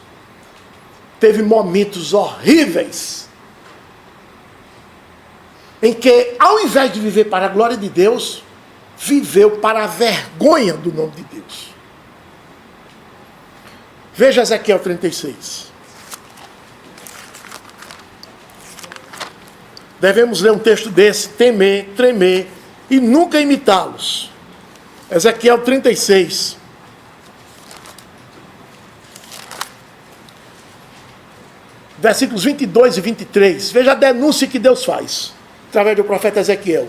teve momentos horríveis, em que, ao invés de viver para a glória de Deus, viveu para a vergonha do nome de Deus. Veja Ezequiel 36. Devemos ler um texto desse, temer, tremer e nunca imitá-los. Ezequiel 36. Versículos 22 e 23. Veja a denúncia que Deus faz, através do profeta Ezequiel.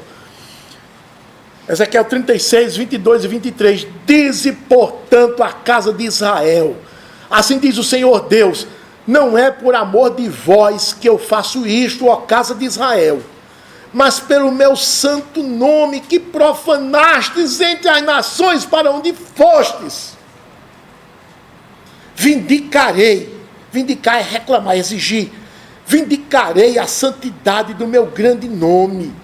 Ezequiel 36, 22 e 23. Dize, portanto, a casa de Israel: assim diz o Senhor Deus, não é por amor de vós que eu faço isto, ó casa de Israel, mas pelo meu santo nome que profanastes entre as nações para onde fostes. Vindicar é reclamar, exigir. Vindicarei a santidade do meu grande nome,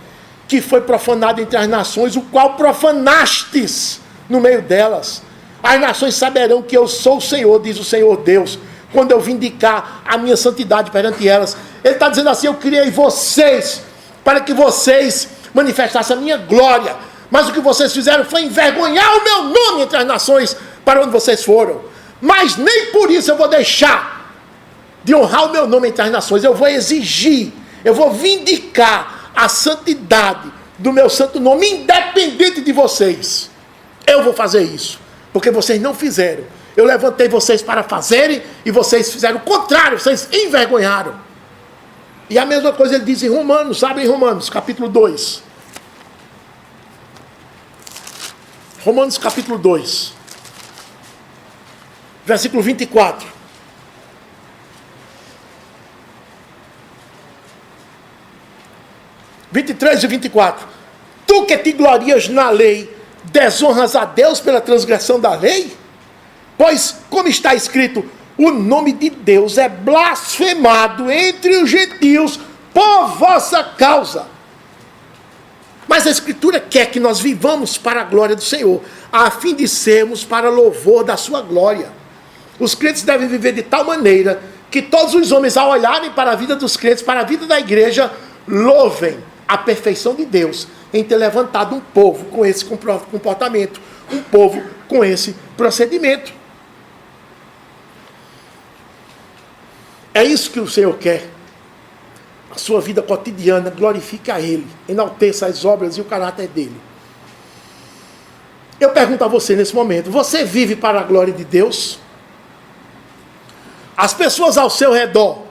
que foi profanado entre as nações, o qual profanastes no meio delas. As nações saberão que eu sou o Senhor, diz o Senhor Deus, quando eu vindicar a minha santidade perante elas. Ele está dizendo assim: eu criei vocês para que vocês manifestassem a minha glória, mas o que vocês fizeram foi envergonhar o meu nome entre as nações para onde vocês foram. Mas nem por isso eu vou deixar de honrar o meu nome entre as nações. Eu vou exigir, eu vou vindicar a santidade do meu santo nome, independente de vocês. Eu vou fazer isso, porque vocês não fizeram. Eu levantei vocês para fazerem, e vocês fizeram o contrário, vocês envergonharam. E a mesma coisa ele diz em Romanos, sabe, em Romanos, capítulo 2. Romanos, capítulo 2. Versículo 24. 23 e 24. Tu que te glorias na lei, desonras a Deus pela transgressão da lei? Pois, como está escrito, o nome de Deus é blasfemado entre os gentios por vossa causa. Mas a Escritura quer que nós vivamos para a glória do Senhor, a fim de sermos para louvor da sua glória. Os crentes devem viver de tal maneira que todos os homens, ao olharem para a vida dos crentes, para a vida da igreja, louvem a perfeição de Deus em ter levantado um povo com esse comportamento, um povo com esse procedimento. É isso que o Senhor quer. A sua vida cotidiana glorifique a Ele, enalteça as obras e o caráter dele. Eu pergunto a você nesse momento, você vive para a glória de Deus? As pessoas ao seu redor,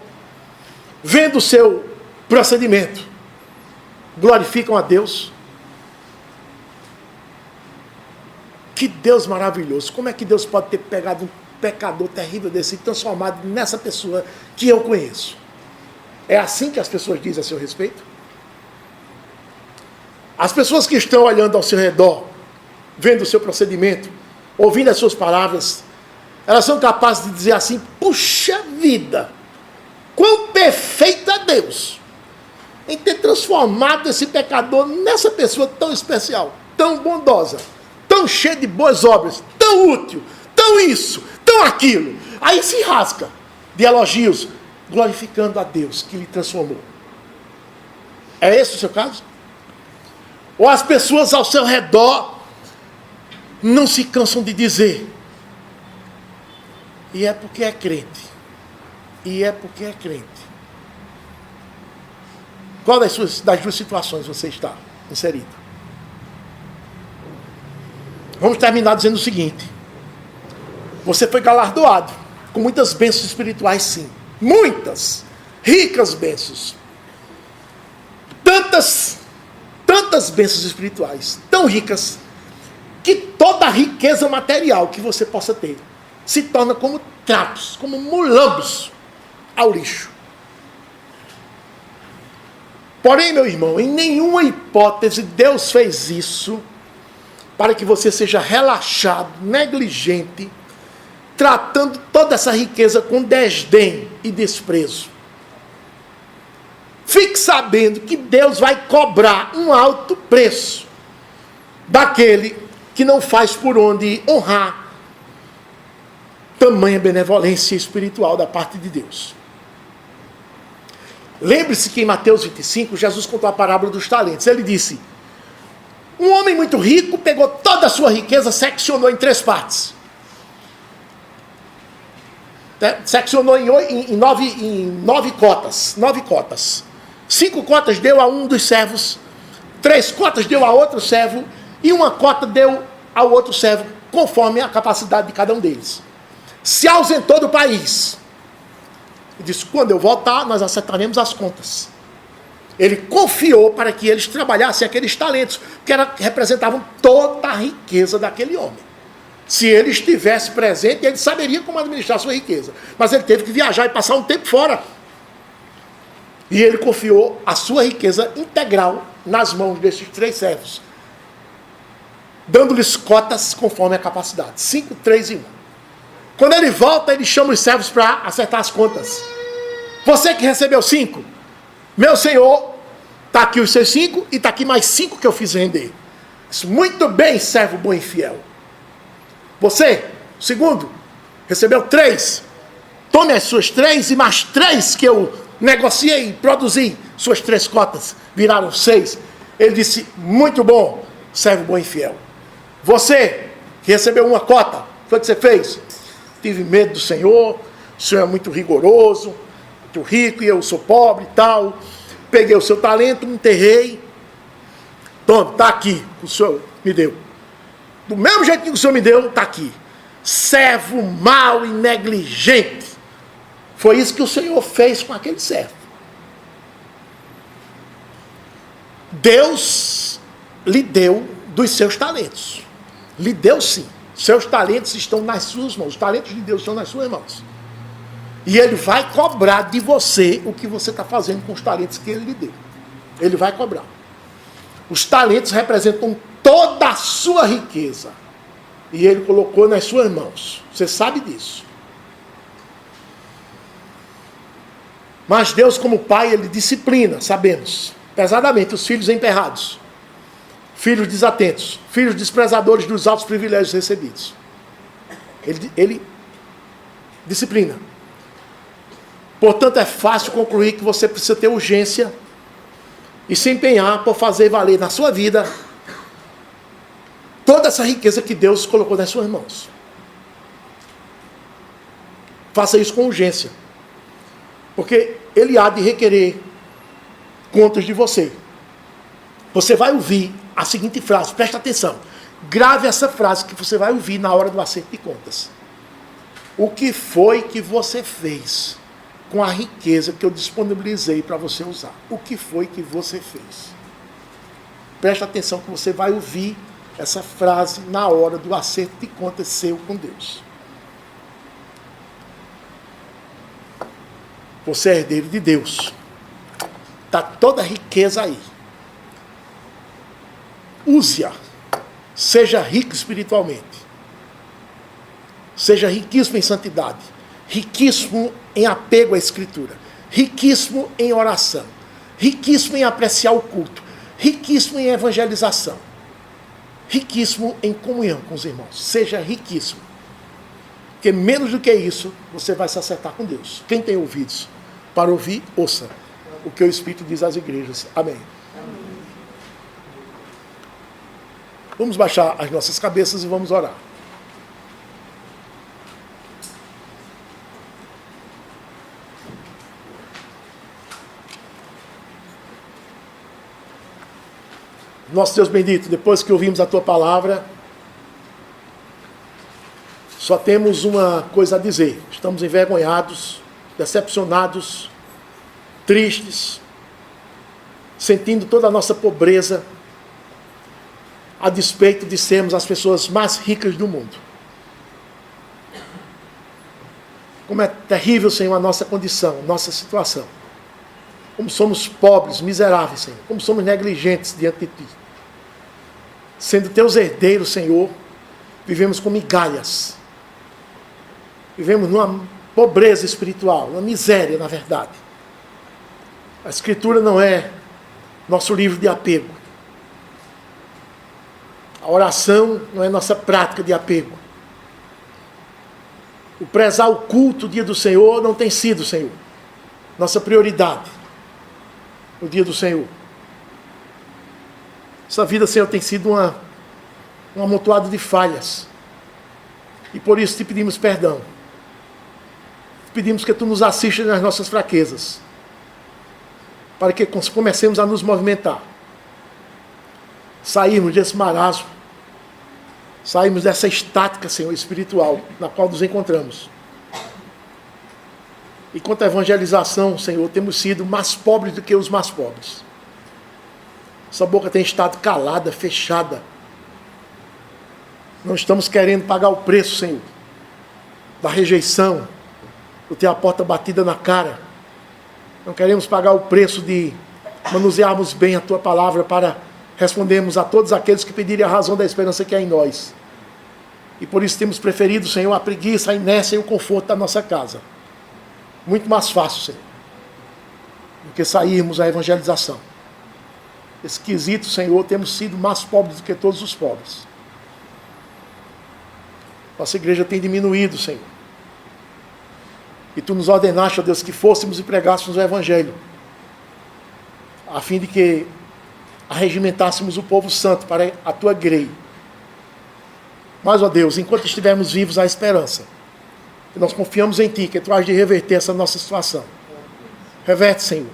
vendo o seu procedimento, glorificam a Deus? Que Deus maravilhoso! Como é que Deus pode ter pegado um pecador terrível desse e transformado nessa pessoa que eu conheço? É assim que as pessoas dizem a seu respeito? As pessoas que estão olhando ao seu redor, vendo o seu procedimento, ouvindo as suas palavras, elas são capazes de dizer assim: puxa vida, quão perfeito é Deus em ter transformado esse pecador nessa pessoa tão especial, tão bondosa, tão cheia de boas obras, tão útil, tão isso, tão aquilo. Aí se rasga de elogios, glorificando a Deus que lhe transformou. É esse o seu caso? Ou as pessoas ao seu redor não se cansam de dizer: e é porque é crente, e é porque é crente. Qual das duas situações você está inserido? Vamos terminar dizendo o seguinte: você foi galardoado com muitas bênçãos espirituais, sim. Muitas, ricas bênçãos. Tantas bênçãos espirituais, tão ricas, que toda a riqueza material que você possa ter se torna como trapos, como mulambos ao lixo. Porém, meu irmão, em nenhuma hipótese Deus fez isso para que você seja relaxado, negligente, tratando toda essa riqueza com desdém e desprezo. Fique sabendo que Deus vai cobrar um alto preço daquele que não faz por onde honrar tamanha benevolência espiritual da parte de Deus. Lembre-se que em Mateus 25, Jesus contou a parábola dos talentos. Ele disse: um homem muito rico pegou toda a sua riqueza, seccionou em 3 partes. Seccionou em 9 cotas. 9 cotas. 5 cotas deu a um dos servos, 3 cotas deu a outro servo, e 1 cota deu ao outro servo, conforme a capacidade de cada um deles. Se ausentou do país. E disse: quando eu voltar, nós acertaremos as contas. Ele confiou para que eles trabalhassem aqueles talentos, que representavam toda a riqueza daquele homem. Se ele estivesse presente, ele saberia como administrar a sua riqueza. Mas ele teve que viajar e passar um tempo fora. E ele confiou a sua riqueza integral nas mãos desses 3 servos, dando-lhes cotas conforme a capacidade. 5, 3 e 1. Quando ele volta, ele chama os servos para acertar as contas. Você que recebeu 5, meu senhor, está aqui os seus 5 e está aqui mais 5 que eu fiz render. Isso, muito bem, servo bom e fiel. Você, segundo, recebeu 3. Tome as suas 3 e mais 3 que eu negociei e produzi. Suas 3 cotas viraram 6. Ele disse: muito bom, servo bom e fiel. Você que recebeu 1 cota, foi o que você fez? Tive medo do Senhor, o Senhor é muito rigoroso, muito rico e eu sou pobre e tal. Peguei o seu talento, me enterrei. Toma, está aqui, o Senhor me deu. Do mesmo jeito que o Senhor me deu, está aqui. Servo mau e negligente. Foi isso que o Senhor fez com aquele servo. Deus lhe deu dos seus talentos. Lhe deu sim. Seus talentos estão nas suas mãos. Os talentos de Deus estão nas suas mãos. E Ele vai cobrar de você o que você está fazendo com os talentos que Ele lhe deu. Ele vai cobrar. Os talentos representam toda a sua riqueza. E Ele colocou nas suas mãos. Você sabe disso. Mas Deus, como Pai, Ele disciplina, sabemos, pesadamente, os filhos emperrados, filhos desatentos, filhos desprezadores dos altos privilégios recebidos. Ele disciplina. Portanto, é fácil concluir que você precisa ter urgência e se empenhar por fazer valer na sua vida toda essa riqueza que Deus colocou nas suas mãos. Faça isso com urgência, porque Ele há de requerer contas de você. Você vai ouvir a seguinte frase, presta atenção: Grave essa frase que você vai ouvir na hora do acerto de contas. O que foi que você fez com a riqueza que eu disponibilizei para você usar? O que foi que você fez? Preste atenção que você vai ouvir essa frase na hora do acerto de contas seu com Deus. Você é herdeiro de Deus. Está toda a riqueza aí. Use-a. Seja rico espiritualmente. Seja riquíssimo em santidade. Riquíssimo em apego à Escritura. Riquíssimo em oração. Riquíssimo em apreciar o culto. Riquíssimo em evangelização. Riquíssimo em comunhão com os irmãos. Seja riquíssimo. Porque menos do que isso, você vai se acertar com Deus. Quem tem ouvidos para ouvir, ouça o que o Espírito diz às igrejas. Amém. Vamos baixar as nossas cabeças e vamos orar. Nosso Deus bendito, depois que ouvimos a Tua palavra, só temos uma coisa a dizer. Estamos envergonhados, decepcionados, tristes, sentindo toda a nossa pobreza, a despeito de sermos as pessoas mais ricas do mundo. Como é terrível, Senhor, a nossa condição, nossa situação. Como somos pobres, miseráveis, Senhor. Como somos negligentes diante de Ti. Sendo Teus herdeiros, Senhor, vivemos com migalhas. Vivemos numa pobreza espiritual, uma miséria, na verdade. A Escritura não é nosso livro de apego. A oração não é nossa prática de apego. O prezar o culto, o dia do Senhor, não tem sido, Senhor, nossa prioridade no dia do Senhor. Essa vida, Senhor, tem sido um amontoado de falhas. E por isso te pedimos perdão. Pedimos que Tu nos assistas nas nossas fraquezas. Para que comecemos a nos movimentar. Sairmos desse marasmo. Sairmos dessa estática, Senhor, espiritual, na qual nos encontramos. E quanto à evangelização, Senhor, temos sido mais pobres do que os mais pobres. Essa boca tem estado calada, fechada. Não estamos querendo pagar o preço, Senhor, da rejeição, de ter a porta batida na cara. Não queremos pagar o preço de manusearmos bem a Tua palavra para respondermos a todos aqueles que pedirem a razão da esperança que há em nós. E por isso temos preferido, Senhor, a preguiça, a inércia e o conforto da nossa casa. Muito mais fácil, Senhor, do que sairmos à evangelização. Esquisito, Senhor, temos sido mais pobres do que todos os pobres. Nossa igreja tem diminuído, Senhor. E Tu nos ordenaste, ó Deus, que fôssemos e pregássemos o Evangelho, a fim de que arregimentássemos o povo santo para a Tua grei. Mas, ó Deus, enquanto estivermos vivos, há esperança. E nós confiamos em Ti, que Tu has de reverter essa nossa situação. Reverte, Senhor.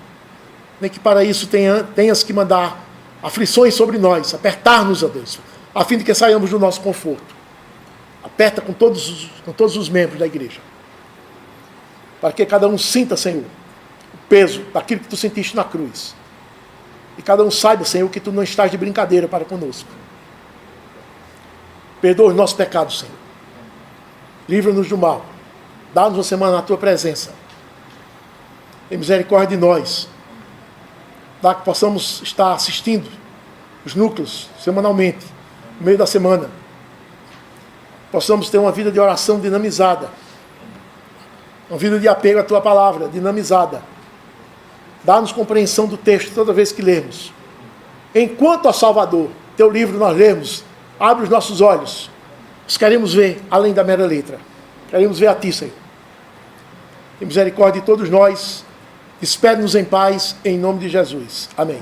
Nem que para isso tenhas que mandar aflições sobre nós, apertar-nos, ó Deus, a fim de que saiamos do nosso conforto. Aperta com todos os membros da igreja. Para que cada um sinta, Senhor, o peso daquilo que Tu sentiste na cruz. E cada um saiba, Senhor, que Tu não estás de brincadeira para conosco. Perdoa os nossos pecados, Senhor. Livra-nos do mal. Dá-nos uma semana na Tua presença. Tem misericórdia de nós. Dá que possamos estar assistindo os núcleos semanalmente, no meio da semana. Possamos ter uma vida de oração dinamizada. Uma vida de apego à Tua palavra, dinamizada. Dá-nos compreensão do texto toda vez que lermos. Enquanto, ó Salvador, Teu livro nós lemos, abre os nossos olhos. Nós queremos ver além da mera letra. Queremos ver a Ti, Senhor. Tem misericórdia de todos nós. Espere-nos em paz, em nome de Jesus. Amém.